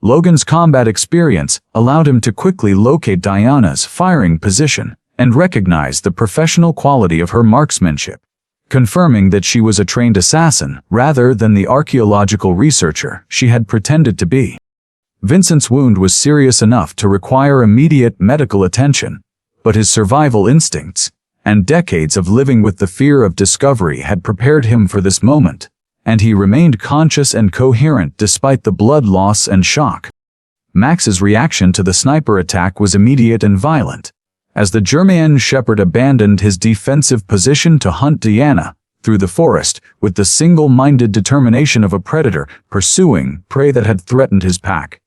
Logan's combat experience allowed him to quickly locate Diana's firing position and recognize the professional quality of her marksmanship, confirming that she was a trained assassin rather than the archaeological researcher she had pretended to be. Vincent's wound was serious enough to require immediate medical attention, but his survival instincts and decades of living with the fear of discovery had prepared him for this moment, and he remained conscious and coherent despite the blood loss and shock. Max's reaction to the sniper attack was immediate and violent, as the German shepherd abandoned his defensive position to hunt Diana through the forest with the single-minded determination of a predator pursuing prey that had threatened his pack.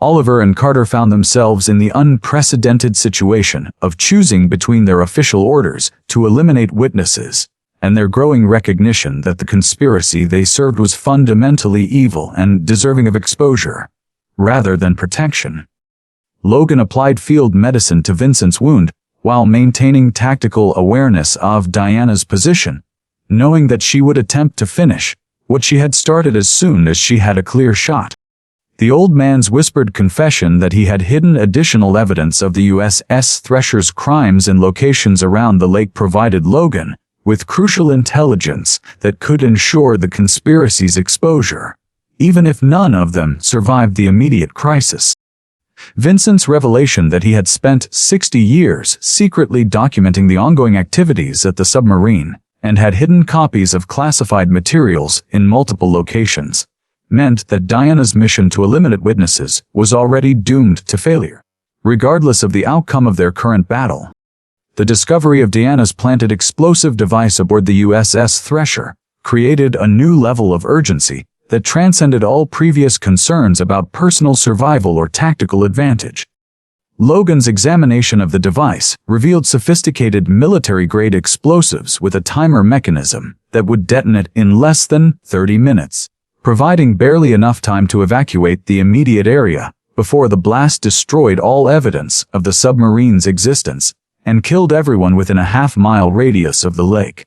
Oliver and Carter found themselves in the unprecedented situation of choosing between their official orders to eliminate witnesses and their growing recognition that the conspiracy they served was fundamentally evil and deserving of exposure, rather than protection. Logan applied field medicine to Vincent's wound while maintaining tactical awareness of Diana's position, knowing that she would attempt to finish what she had started as soon as she had a clear shot. The old man's whispered confession that he had hidden additional evidence of the USS Thresher's crimes in locations around the lake provided Logan with crucial intelligence that could ensure the conspiracy's exposure, even if none of them survived the immediate crisis. Vincent's revelation that he had spent 60 years secretly documenting the ongoing activities at the submarine and had hidden copies of classified materials in multiple locations meant that Diana's mission to eliminate witnesses was already doomed to failure, regardless of the outcome of their current battle. The discovery of Diana's planted explosive device aboard the USS Thresher created a new level of urgency that transcended all previous concerns about personal survival or tactical advantage. Logan's examination of the device revealed sophisticated military-grade explosives with a timer mechanism that would detonate in less than 30 minutes, providing barely enough time to evacuate the immediate area before the blast destroyed all evidence of the submarine's existence and killed everyone within a half-mile radius of the lake.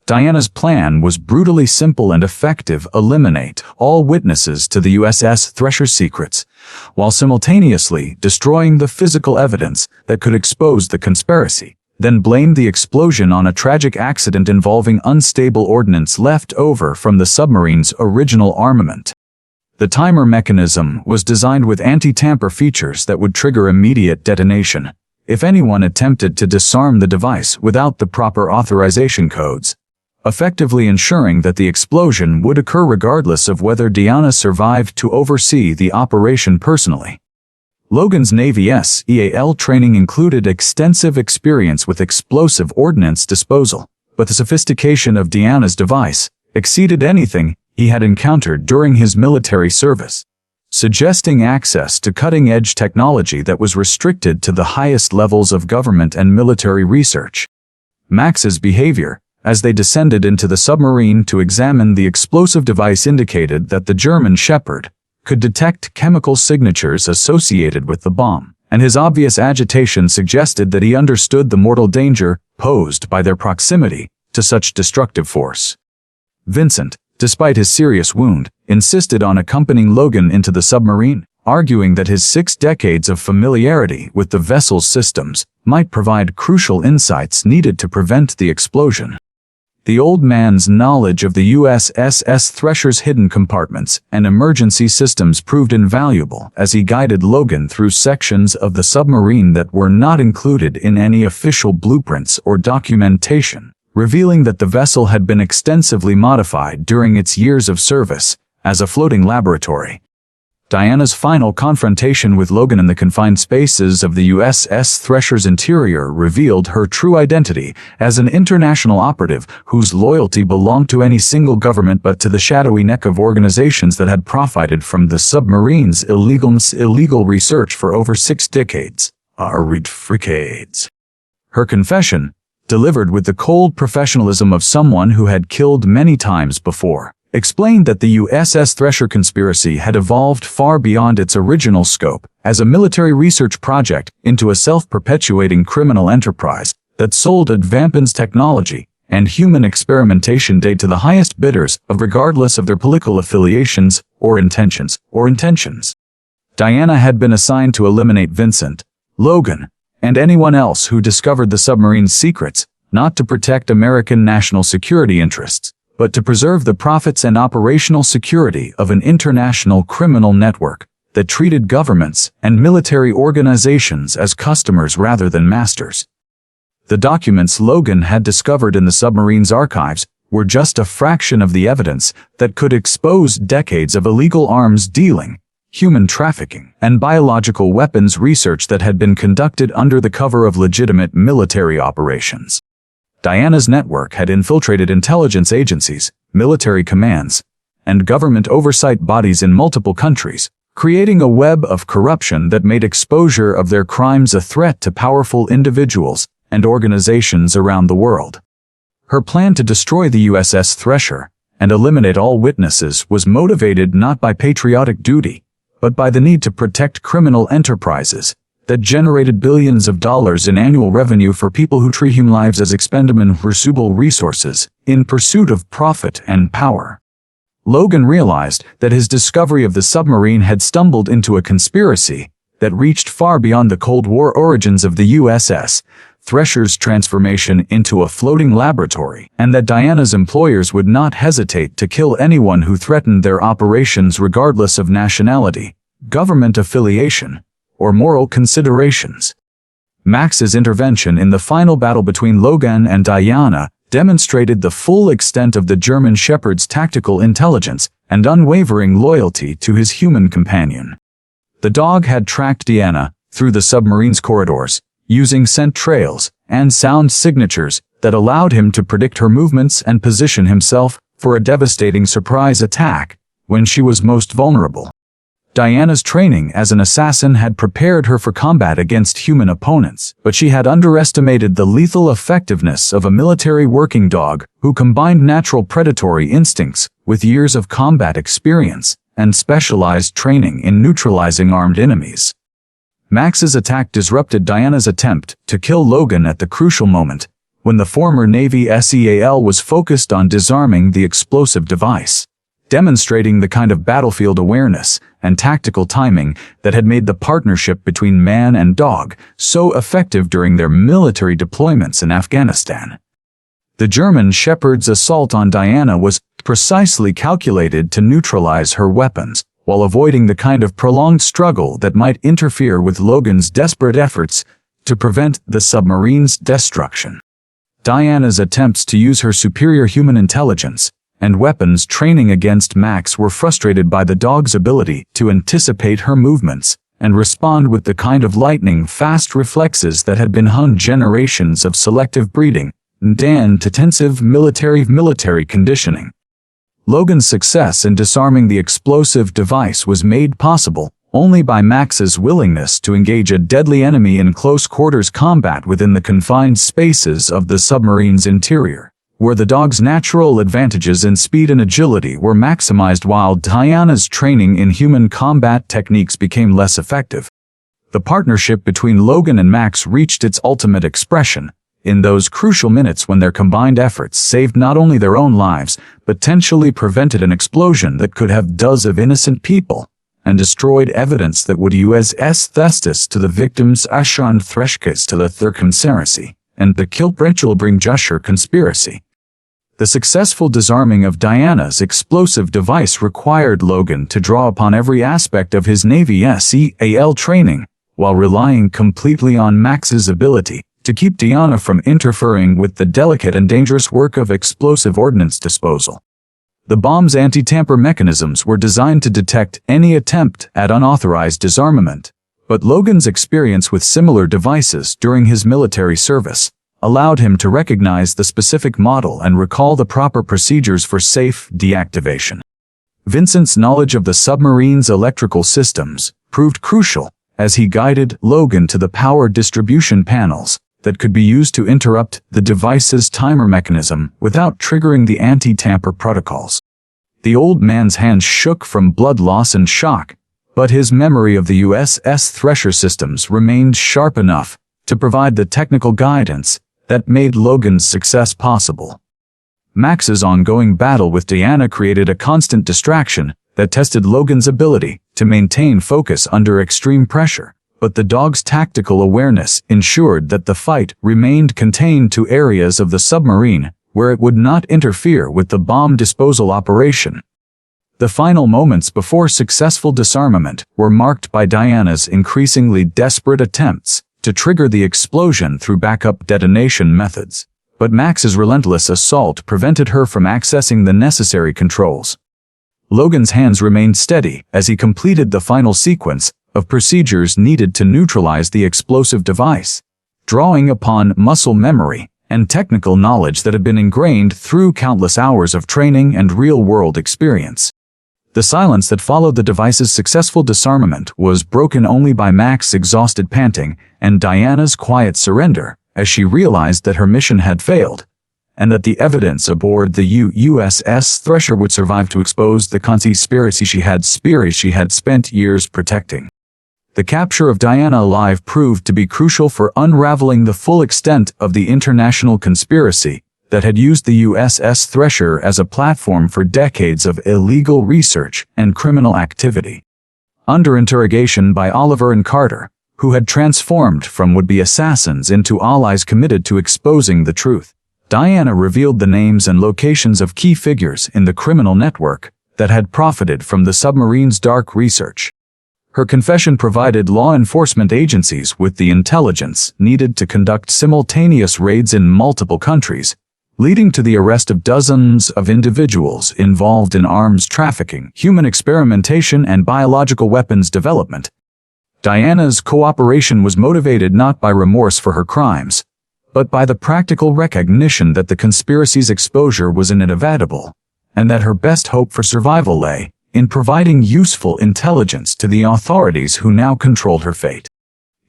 Diana's plan was brutally simple and effective: eliminate all witnesses to the USS Thresher's secrets, while simultaneously destroying the physical evidence that could expose the conspiracy, then blame the explosion on a tragic accident involving unstable ordnance left over from the submarine's original armament. The timer mechanism was designed with anti-tamper features that would trigger immediate detonation if anyone attempted to disarm the device without the proper authorization codes, effectively ensuring that the explosion would occur regardless of whether Diana survived to oversee the operation personally. Logan's Navy SEAL training included extensive experience with explosive ordnance disposal, but the sophistication of Diana's device exceeded anything he had encountered during his military service, suggesting access to cutting-edge technology that was restricted to the highest levels of government and military research. Max's behavior, as they descended into the submarine to examine the explosive device, indicated that the German Shepherd could detect chemical signatures associated with the bomb, and his obvious agitation suggested that he understood the mortal danger posed by their proximity to such destructive force. Vincent, despite his serious wound, insisted on accompanying Logan into the submarine, arguing that his 6 decades of familiarity with the vessel's systems might provide crucial insights needed to prevent the explosion. The old man's knowledge of the USS Thresher's hidden compartments and emergency systems proved invaluable as he guided Logan through sections of the submarine that were not included in any official blueprints or documentation, revealing that the vessel had been extensively modified during its years of service as a floating laboratory. Diana's final confrontation with Logan in the confined spaces of the USS Thresher's interior revealed her true identity as an international operative whose loyalty belonged to any single government but to the shadowy neck of organizations that had profited from the submarine's illegal research for over 6 decades. Her confession, delivered with the cold professionalism of someone who had killed many times before, explained that the USS Thresher conspiracy had evolved far beyond its original scope as a military research project into a self-perpetuating criminal enterprise that sold advanced technology and human experimentation data to the highest bidders regardless of their political affiliations or intentions. Diana had been assigned to eliminate Vincent, Logan, and anyone else who discovered the submarine's secrets, not to protect American national security interests, but to preserve the profits and operational security of an international criminal network that treated governments and military organizations as customers rather than masters. The documents Logan had discovered in the submarine's archives were just a fraction of the evidence that could expose decades of illegal arms dealing, human trafficking, and biological weapons research that had been conducted under the cover of legitimate military operations. Diana's network had infiltrated intelligence agencies, military commands, and government oversight bodies in multiple countries, creating a web of corruption that made exposure of their crimes a threat to powerful individuals and organizations around the world. Her plan to destroy the USS Thresher and eliminate all witnesses was motivated not by patriotic duty, but by the need to protect criminal enterprises that generated billions of dollars in annual revenue for people who treat human lives as expendable and reusable resources in pursuit of profit and power. Logan realized that his discovery of the submarine had stumbled into a conspiracy that reached far beyond the Cold War origins of the USS Thresher's transformation into a floating laboratory, and that Diana's employers would not hesitate to kill anyone who threatened their operations regardless of nationality, government affiliation, or moral considerations. Max's intervention in the final battle between Logan and Diana demonstrated the full extent of the German Shepherd's tactical intelligence and unwavering loyalty to his human companion. The dog had tracked Diana through the submarine's corridors, using scent trails and sound signatures that allowed him to predict her movements and position himself for a devastating surprise attack when she was most vulnerable. Diana's training as an assassin had prepared her for combat against human opponents, but she had underestimated the lethal effectiveness of a military working dog who combined natural predatory instincts with years of combat experience and specialized training in neutralizing armed enemies. Max's attack disrupted Diana's attempt to kill Logan at the crucial moment, when the former Navy SEAL was focused on disarming the explosive device, demonstrating the kind of battlefield awareness and tactical timing that had made the partnership between man and dog so effective during their military deployments in Afghanistan. The German Shepherd's assault on Diana was precisely calculated to neutralize her weapons, while avoiding the kind of prolonged struggle that might interfere with Logan's desperate efforts to prevent the submarine's destruction. Diana's attempts to use her superior human intelligence and weapons training against Max were frustrated by the dog's ability to anticipate her movements and respond with the kind of lightning-fast reflexes that had been honed generations of selective breeding and intensive military conditioning. Logan's success in disarming the explosive device was made possible only by Max's willingness to engage a deadly enemy in close-quarters combat within the confined spaces of the submarine's interior, where the dog's natural advantages in speed and agility were maximized while Diana's training in human combat techniques became less effective. The partnership between Logan and Max reached its ultimate expression in those crucial minutes when their combined efforts saved not only their own lives, but potentially prevented an explosion that could have dozens of innocent people and destroyed evidence that would USS Thestis to the victims Ashan Threshkis to the Conspiracy and the Kilbrinchel conspiracy. The successful disarming of Diana's explosive device required Logan to draw upon every aspect of his Navy SEAL training, while relying completely on Max's ability to keep Diana from interfering with the delicate and dangerous work of explosive ordnance disposal. The bomb's anti-tamper mechanisms were designed to detect any attempt at unauthorized disarmament, but Logan's experience with similar devices during his military service allowed him to recognize the specific model and recall the proper procedures for safe deactivation. Vincent's knowledge of the submarine's electrical systems proved crucial as he guided Logan to the power distribution panels that could be used to interrupt the device's timer mechanism without triggering the anti-tamper protocols. The old man's hands shook from blood loss and shock, but his memory of the USS Thresher systems remained sharp enough to provide the technical guidance that made Logan's success possible. Max's ongoing battle with Diana created a constant distraction that tested Logan's ability to maintain focus under extreme pressure, but the dog's tactical awareness ensured that the fight remained contained to areas of the submarine where it would not interfere with the bomb disposal operation. The final moments before successful disarmament were marked by Diana's increasingly desperate attempts to trigger the explosion through backup detonation methods, but Max's relentless assault prevented her from accessing the necessary controls. Logan's hands remained steady as he completed the final sequence of procedures needed to neutralize the explosive device, drawing upon muscle memory and technical knowledge that had been ingrained through countless hours of training and real-world experience. The silence that followed the device's successful disarmament was broken only by Max's exhausted panting and Diana's quiet surrender as she realized that her mission had failed, and that the evidence aboard the USS Thresher would survive to expose the conspiracy she had spent years protecting. The capture of Diana alive proved to be crucial for unraveling the full extent of the international conspiracy that had used the USS Thresher as a platform for decades of illegal research and criminal activity. Under interrogation by Oliver and Carter, who had transformed from would-be assassins into allies committed to exposing the truth, Diana revealed the names and locations of key figures in the criminal network that had profited from the submarine's dark research. Her confession provided law enforcement agencies with the intelligence needed to conduct simultaneous raids in multiple countries, leading to the arrest of dozens of individuals involved in arms trafficking, human experimentation, and biological weapons development. Diana's cooperation was motivated not by remorse for her crimes, but by the practical recognition that the conspiracy's exposure was inevitable, and that her best hope for survival lay in providing useful intelligence to the authorities who now controlled her fate.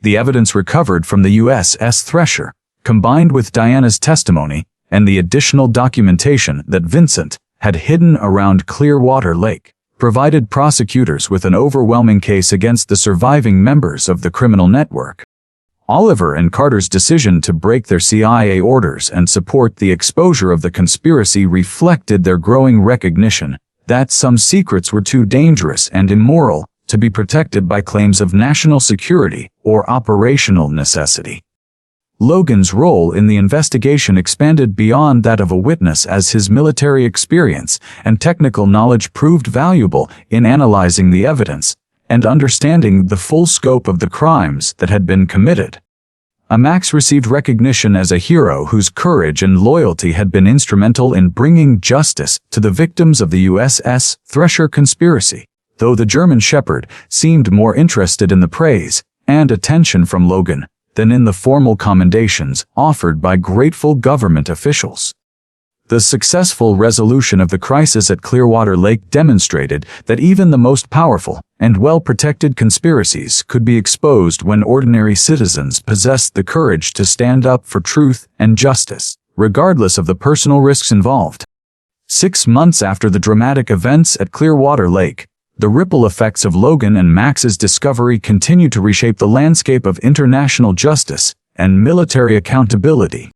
The evidence recovered from the USS Thresher, combined with Diana's testimony and the additional documentation that Vincent had hidden around Clearwater Lake, provided prosecutors with an overwhelming case against the surviving members of the criminal network. Oliver and Carter's decision to break their CIA orders and support the exposure of the conspiracy reflected their growing recognition that some secrets were too dangerous and immoral to be protected by claims of national security or operational necessity. Logan's role in the investigation expanded beyond that of a witness as his military experience and technical knowledge proved valuable in analyzing the evidence and understanding the full scope of the crimes that had been committed. Max received recognition as a hero whose courage and loyalty had been instrumental in bringing justice to the victims of the USS Thresher conspiracy, though the German Shepherd seemed more interested in the praise and attention from Logan than in the formal commendations offered by grateful government officials. The successful resolution of the crisis at Clearwater Lake demonstrated that even the most powerful and well-protected conspiracies could be exposed when ordinary citizens possessed the courage to stand up for truth and justice, regardless of the personal risks involved. 6 months after the dramatic events at Clearwater Lake, the ripple effects of Logan and Max's discovery continued to reshape the landscape of international justice and military accountability.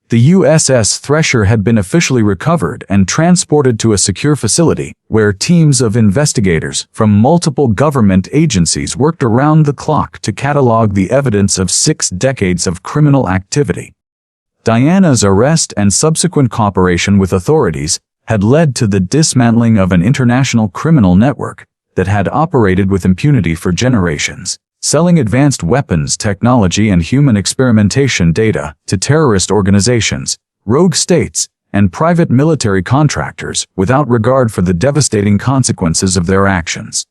The USS Thresher had been officially recovered and transported to a secure facility, where teams of investigators from multiple government agencies worked around the clock to catalog the evidence of 6 decades of criminal activity. Diana's arrest and subsequent cooperation with authorities had led to the dismantling of an international criminal network that had operated with impunity for generations, selling advanced weapons technology and human experimentation data to terrorist organizations, rogue states, and private military contractors without regard for the devastating consequences of their actions.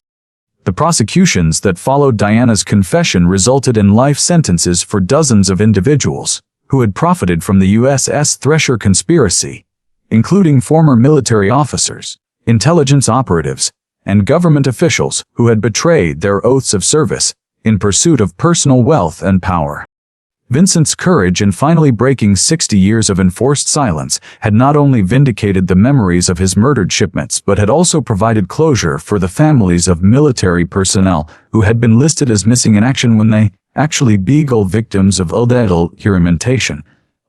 The prosecutions that followed Diana's confession resulted in life sentences for dozens of individuals who had profited from the USS Thresher conspiracy, including former military officers, intelligence operatives, and government officials who had betrayed their oaths of service in pursuit of personal wealth and power. Vincent's courage in finally breaking 60 years of enforced silence had not only vindicated the memories of his murdered shipmates but had also provided closure for the families of military personnel who had been listed as missing in action when they actually beagle victims of illegal experimentation,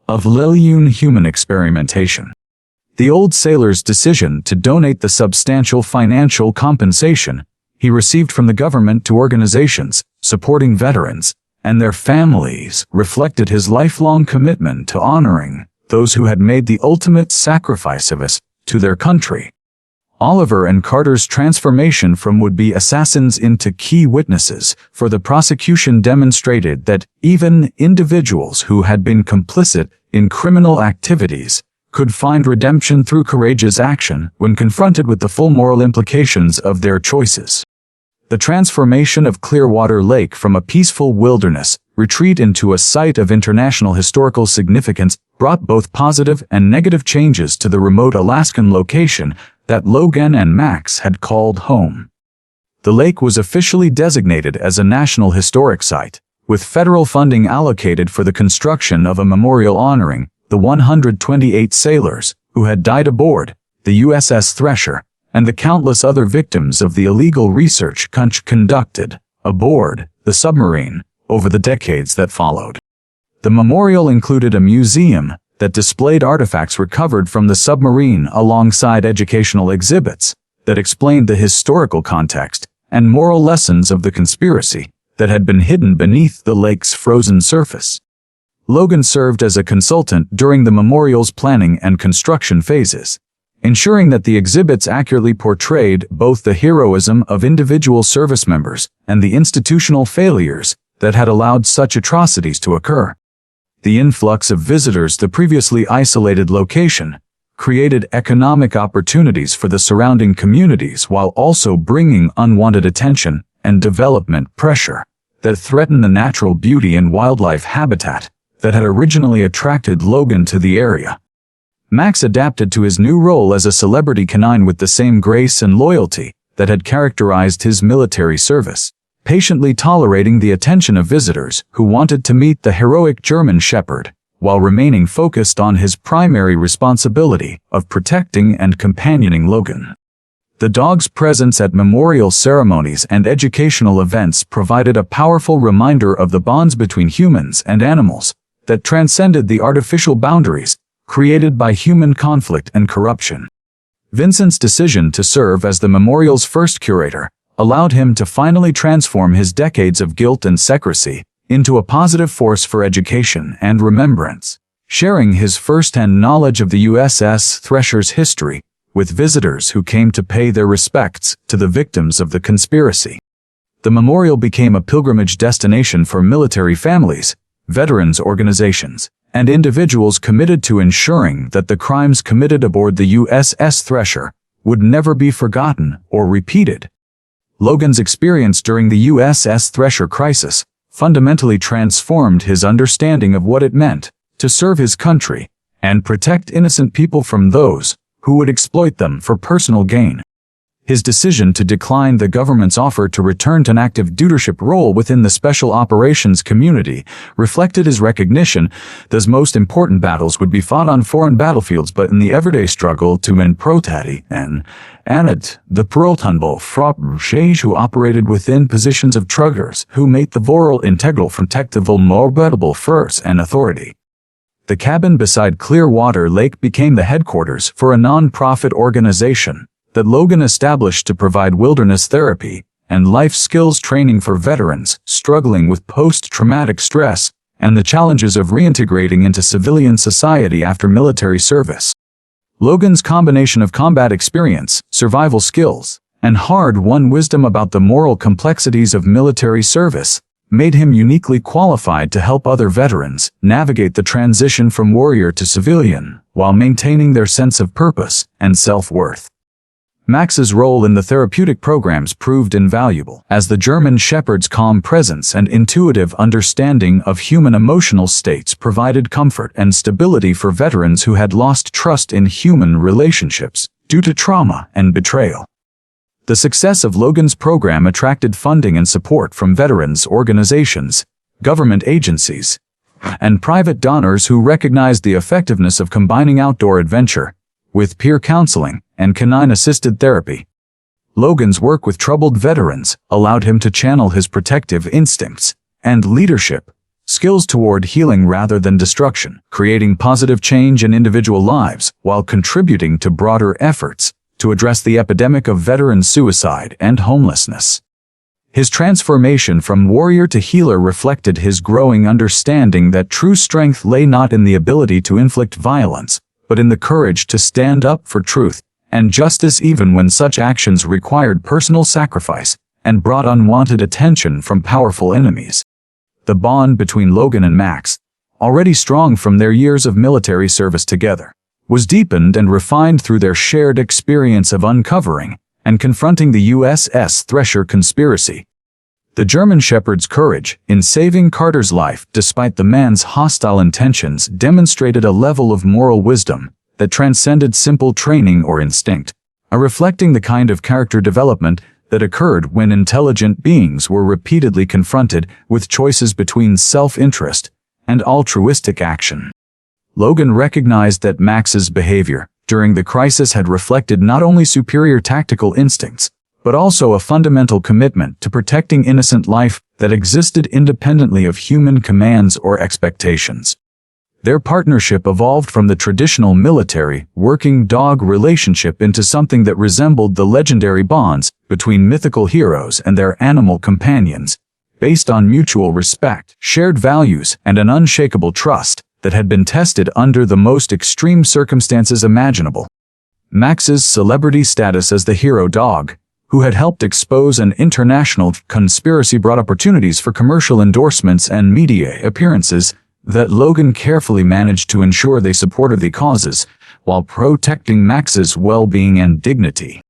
human experimentation. The old sailor's decision to donate the substantial financial compensation he received from the government to organizations supporting veterans and their families reflected his lifelong commitment to honoring those who had made the ultimate sacrifices to their country. Oliver and Carter's transformation from would-be assassins into key witnesses for the prosecution demonstrated that even individuals who had been complicit in criminal activities could find redemption through courageous action when confronted with the full moral implications of their choices. The transformation of Clearwater Lake from a peaceful wilderness retreat into a site of international historical significance brought both positive and negative changes to the remote Alaskan location that Logan and Max had called home. The lake was officially designated as a National Historic Site, with federal funding allocated for the construction of a memorial honoring the 128 sailors who had died aboard the USS Thresher and the countless other victims of the illegal research conducted aboard the Submarine over the decades that followed. The memorial included a museum that displayed artifacts recovered from the submarine alongside educational exhibits that explained the historical context and moral lessons of the conspiracy that had been hidden beneath the lake's frozen surface. Logan served as a consultant during the memorial's planning and construction phases, ensuring that the exhibits accurately portrayed both the heroism of individual service members and the institutional failures that had allowed such atrocities to occur. The influx of visitors to the previously isolated location created economic opportunities for the surrounding communities while also bringing unwanted attention and development pressure that threatened the natural beauty and wildlife habitat that had originally attracted Logan to the area. Max adapted to his new role as a celebrity canine with the same grace and loyalty that had characterized his military service, patiently tolerating the attention of visitors who wanted to meet the heroic German Shepherd, while remaining focused on his primary responsibility of protecting and companioning Logan. The dog's presence at memorial ceremonies and educational events provided a powerful reminder of the bonds between humans and animals that transcended the artificial boundaries created by human conflict and corruption. Vincent's decision to serve as the memorial's first curator allowed him to finally transform his decades of guilt and secrecy into a positive force for education and remembrance, sharing his first-hand knowledge of the USS Thresher's history with visitors who came to pay their respects to the victims of the conspiracy. The memorial became a pilgrimage destination for military families, veterans organizations, and individuals committed to ensuring that the crimes committed aboard the USS Thresher would never be forgotten or repeated. Logan's experience during the USS Thresher crisis fundamentally transformed his understanding of what it meant to serve his country and protect innocent people from those who would exploit them for personal gain. His decision to decline the government's offer to return to an active leadership role within the special operations community reflected his recognition that his most important battles would be fought on foreign battlefields, but in the everyday struggle to win protati and anid the protonbo frobshage who operated within positions of truggers who made the voral integral from tech the vulnerable force and authority. The cabin beside Clearwater Lake became the headquarters for a non-profit organization that Logan established to provide wilderness therapy and life skills training for veterans struggling with post-traumatic stress and the challenges of reintegrating into civilian society after military service. Logan's combination of combat experience, survival skills, and hard-won wisdom about the moral complexities of military service made him uniquely qualified to help other veterans navigate the transition from warrior to civilian while maintaining their sense of purpose and self-worth. Max's role in the therapeutic programs proved invaluable, as the German Shepherd's calm presence and intuitive understanding of human emotional states provided comfort and stability for veterans who had lost trust in human relationships due to trauma and betrayal. The success of Logan's program attracted funding and support from veterans organizations, government agencies, and private donors who recognized the effectiveness of combining outdoor adventure with peer counseling and canine-assisted therapy. Logan's work with troubled veterans allowed him to channel his protective instincts and leadership skills toward healing rather than destruction, creating positive change in individual lives while contributing to broader efforts to address the epidemic of veteran suicide and homelessness. His transformation from warrior to healer reflected his growing understanding that true strength lay not in the ability to inflict violence, but in the courage to stand up for truth and justice even when such actions required personal sacrifice and brought unwanted attention from powerful enemies. The bond between Logan and Max, already strong from their years of military service together, was deepened and refined through their shared experience of uncovering and confronting the USS Thresher conspiracy. The German Shepherd's courage in saving Carter's life despite the man's hostile intentions demonstrated a level of moral wisdom that transcended simple training or instinct, reflecting the kind of character development that occurred when intelligent beings were repeatedly confronted with choices between self-interest and altruistic action. Logan recognized that Max's behavior during the crisis had reflected not only superior tactical instincts, but also a fundamental commitment to protecting innocent life that existed independently of human commands or expectations. Their partnership evolved from the traditional military working dog relationship into something that resembled the legendary bonds between mythical heroes and their animal companions, based on mutual respect, shared values, and an unshakable trust that had been tested under the most extreme circumstances imaginable. Max's celebrity status as the hero dog, who had helped expose an international conspiracy, brought opportunities for commercial endorsements and media appearances that Logan carefully managed to ensure they supported the causes while protecting Max's well-being and dignity.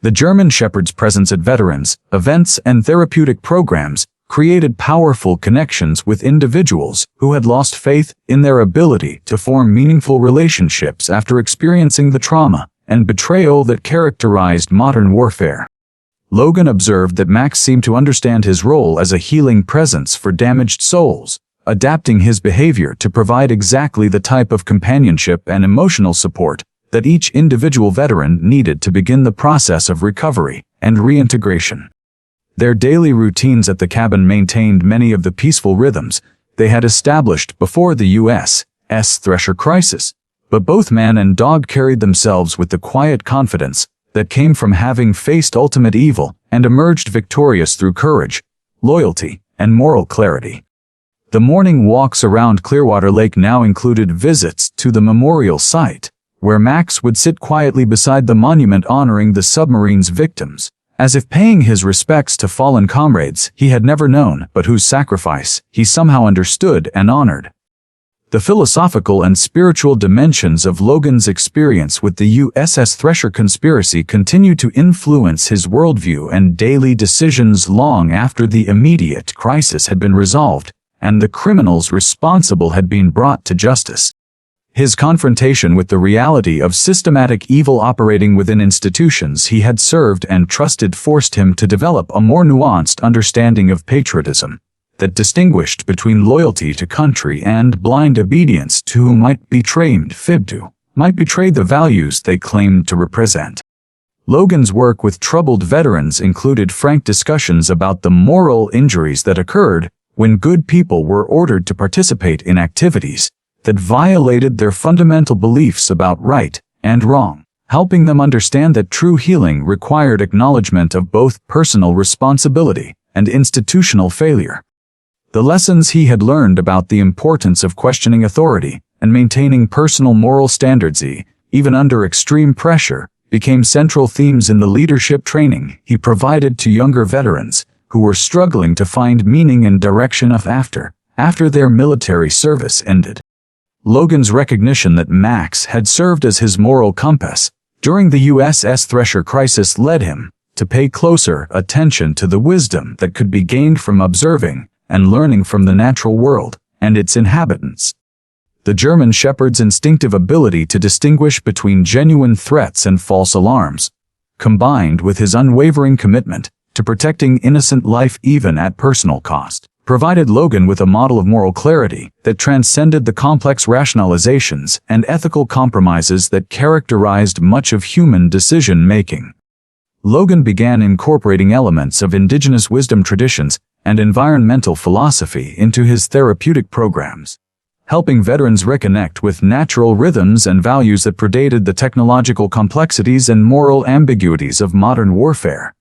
The German Shepherd's presence at veterans, events, and therapeutic programs created powerful connections with individuals who had lost faith in their ability to form meaningful relationships after experiencing the trauma and betrayal that characterized modern warfare. Logan observed that Max seemed to understand his role as a healing presence for damaged souls, adapting his behavior to provide exactly the type of companionship and emotional support that each individual veteran needed to begin the process of recovery and reintegration. Their daily routines at the cabin maintained many of the peaceful rhythms they had established before the USS Thresher crisis, but both man and dog carried themselves with the quiet confidence that came from having faced ultimate evil and emerged victorious through courage, loyalty, and moral clarity. The morning walks around Clearwater Lake now included visits to the memorial site, where Max would sit quietly beside the monument honoring the submarine's victims, as if paying his respects to fallen comrades he had never known but whose sacrifice he somehow understood and honored. The philosophical and spiritual dimensions of Logan's experience with the USS Thresher conspiracy continue to influence his worldview and daily decisions long after the immediate crisis had been resolved and the criminals responsible had been brought to justice. His confrontation with the reality of systematic evil operating within institutions he had served and trusted forced him to develop a more nuanced understanding of patriotism that distinguished between loyalty to country and blind obedience to who might betray the values they claimed to represent. Logan's work with troubled veterans included frank discussions about the moral injuries that occurred when good people were ordered to participate in activities that violated their fundamental beliefs about right and wrong, helping them understand that true healing required acknowledgement of both personal responsibility and institutional failure. The lessons he had learned about the importance of questioning authority and maintaining personal moral standards, even under extreme pressure, became central themes in the leadership training he provided to younger veterans who were struggling to find meaning and direction after their military service ended. Logan's recognition that Max had served as his moral compass during the USS Thresher crisis led him to pay closer attention to the wisdom that could be gained from observing and learning from the natural world and its inhabitants. The German Shepherd's instinctive ability to distinguish between genuine threats and false alarms, combined with his unwavering commitment to protecting innocent life even at personal cost, provided Logan with a model of moral clarity that transcended the complex rationalizations and ethical compromises that characterized much of human decision-making. Logan began incorporating elements of indigenous wisdom traditions and environmental philosophy into his therapeutic programs, helping veterans reconnect with natural rhythms and values that predated the technological complexities and moral ambiguities of modern warfare.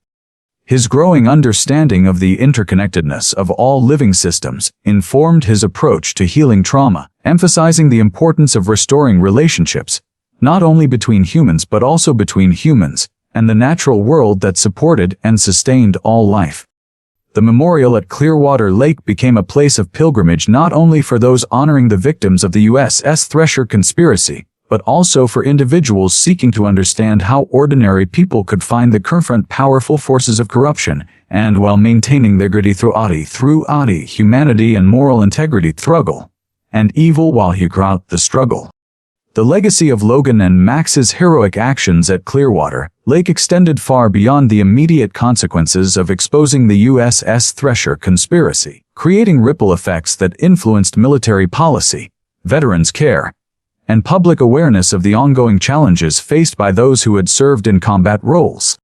His growing understanding of the interconnectedness of all living systems informed his approach to healing trauma, emphasizing the importance of restoring relationships, not only between humans but also between humans and the natural world that supported and sustained all life. The memorial at Clearwater Lake became a place of pilgrimage not only for those honoring the victims of the USS Thresher conspiracy, but also for individuals seeking to understand how ordinary people could confront powerful forces of corruption, and while maintaining their gritty through humanity and moral integrity struggle, and evil while he throughout the struggle. The legacy of Logan and Max's heroic actions at Clearwater Lake extended far beyond the immediate consequences of exposing the USS Thresher conspiracy, creating ripple effects that influenced military policy, veterans care, and public awareness of the ongoing challenges faced by those who had served in combat roles.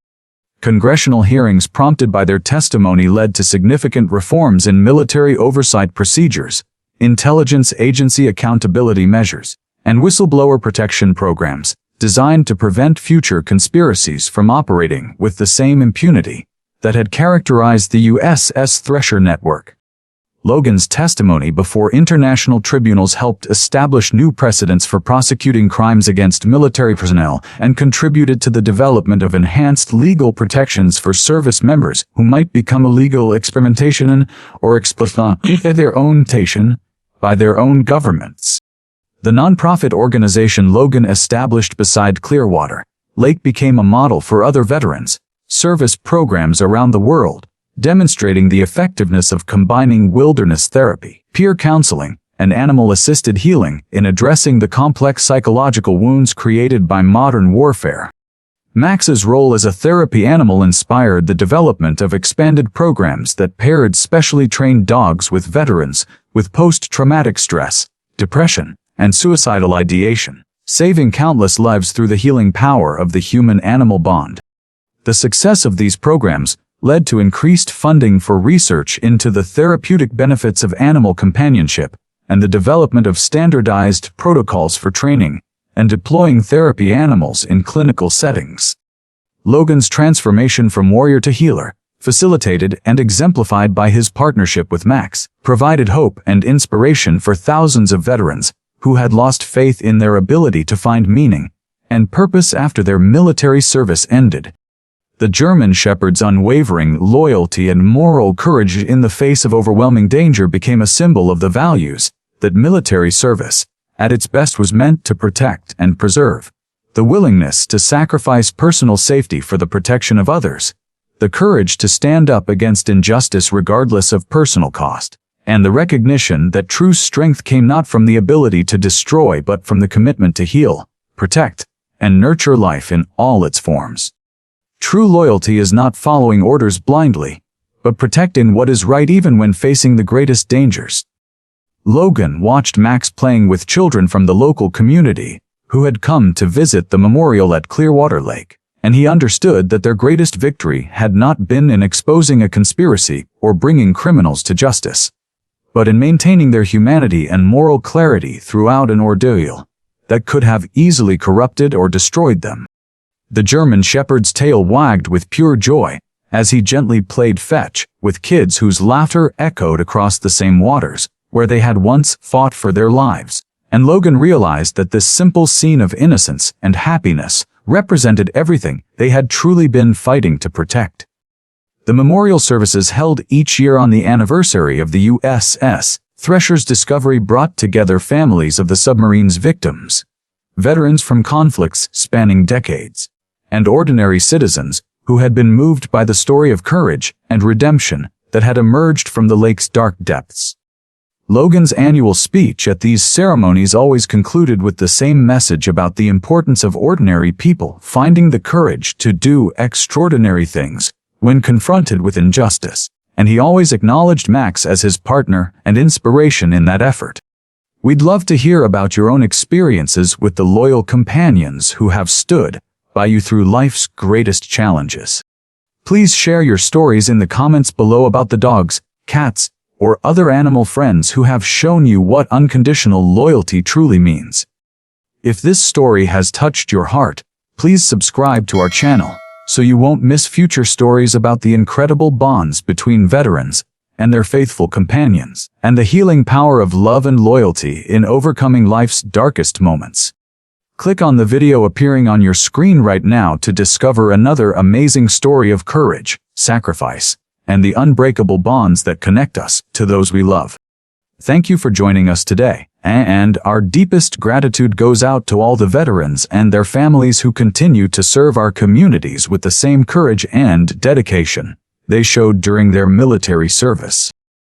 Congressional hearings prompted by their testimony led to significant reforms in military oversight procedures, intelligence agency accountability measures, and whistleblower protection programs designed to prevent future conspiracies from operating with the same impunity that had characterized the USS Thresher network. Logan's testimony before international tribunals helped establish new precedents for prosecuting crimes against military personnel and contributed to the development of enhanced legal protections for service members who might become illegal experimentation or exploitation by their own governments. The nonprofit organization Logan established beside Clearwater Lake became a model for other veterans service programs around the world, demonstrating the effectiveness of combining wilderness therapy, peer counseling, and animal-assisted healing in addressing the complex psychological wounds created by modern warfare. Max's role as a therapy animal inspired the development of expanded programs that paired specially trained dogs with veterans with post-traumatic stress, depression, and suicidal ideation, saving countless lives through the healing power of the human-animal bond. The success of these programs led to increased funding for research into the therapeutic benefits of animal companionship and the development of standardized protocols for training and deploying therapy animals in clinical settings. Logan's transformation from warrior to healer facilitated and exemplified by his partnership with Max, provided hope and inspiration for thousands of veterans who had lost faith in their ability to find meaning and purpose after their military service ended. The German Shepherd's unwavering loyalty and moral courage in the face of overwhelming danger became a symbol of the values that military service, at its best, was meant to protect and preserve. The willingness to sacrifice personal safety for the protection of others, the courage to stand up against injustice regardless of personal cost, and the recognition that true strength came not from the ability to destroy but from the commitment to heal, protect, and nurture life in all its forms. True loyalty is not following orders blindly, but protecting what is right even when facing the greatest dangers. Logan watched Max playing with children from the local community who had come to visit the memorial at Clearwater Lake, and he understood that their greatest victory had not been in exposing a conspiracy or bringing criminals to justice, but in maintaining their humanity and moral clarity throughout an ordeal that could have easily corrupted or destroyed them. The German Shepherd's tail wagged with pure joy as he gently played fetch with kids whose laughter echoed across the same waters where they had once fought for their lives, and Logan realized that this simple scene of innocence and happiness represented everything they had truly been fighting to protect. The memorial services held each year on the anniversary of the USS Thresher's discovery brought together families of the submarine's victims, veterans from conflicts spanning decades, and ordinary citizens who had been moved by the story of courage and redemption that had emerged from the lake's dark depths. Logan's annual speech at these ceremonies always concluded with the same message about the importance of ordinary people finding the courage to do extraordinary things when confronted with injustice, and he always acknowledged Max as his partner and inspiration in that effort. We'd love to hear about your own experiences with the loyal companions who have stood by you through life's greatest challenges. Please share your stories in the comments below about the dogs, cats, or other animal friends who have shown you what unconditional loyalty truly means. If this story has touched your heart, please subscribe to our channel so you won't miss future stories about the incredible bonds between veterans and their faithful companions, and the healing power of love and loyalty in overcoming life's darkest moments. Click on the video appearing on your screen right now to discover another amazing story of courage, sacrifice, and the unbreakable bonds that connect us to those we love. Thank you for joining us today, and our deepest gratitude goes out to all the veterans and their families who continue to serve our communities with the same courage and dedication they showed during their military service.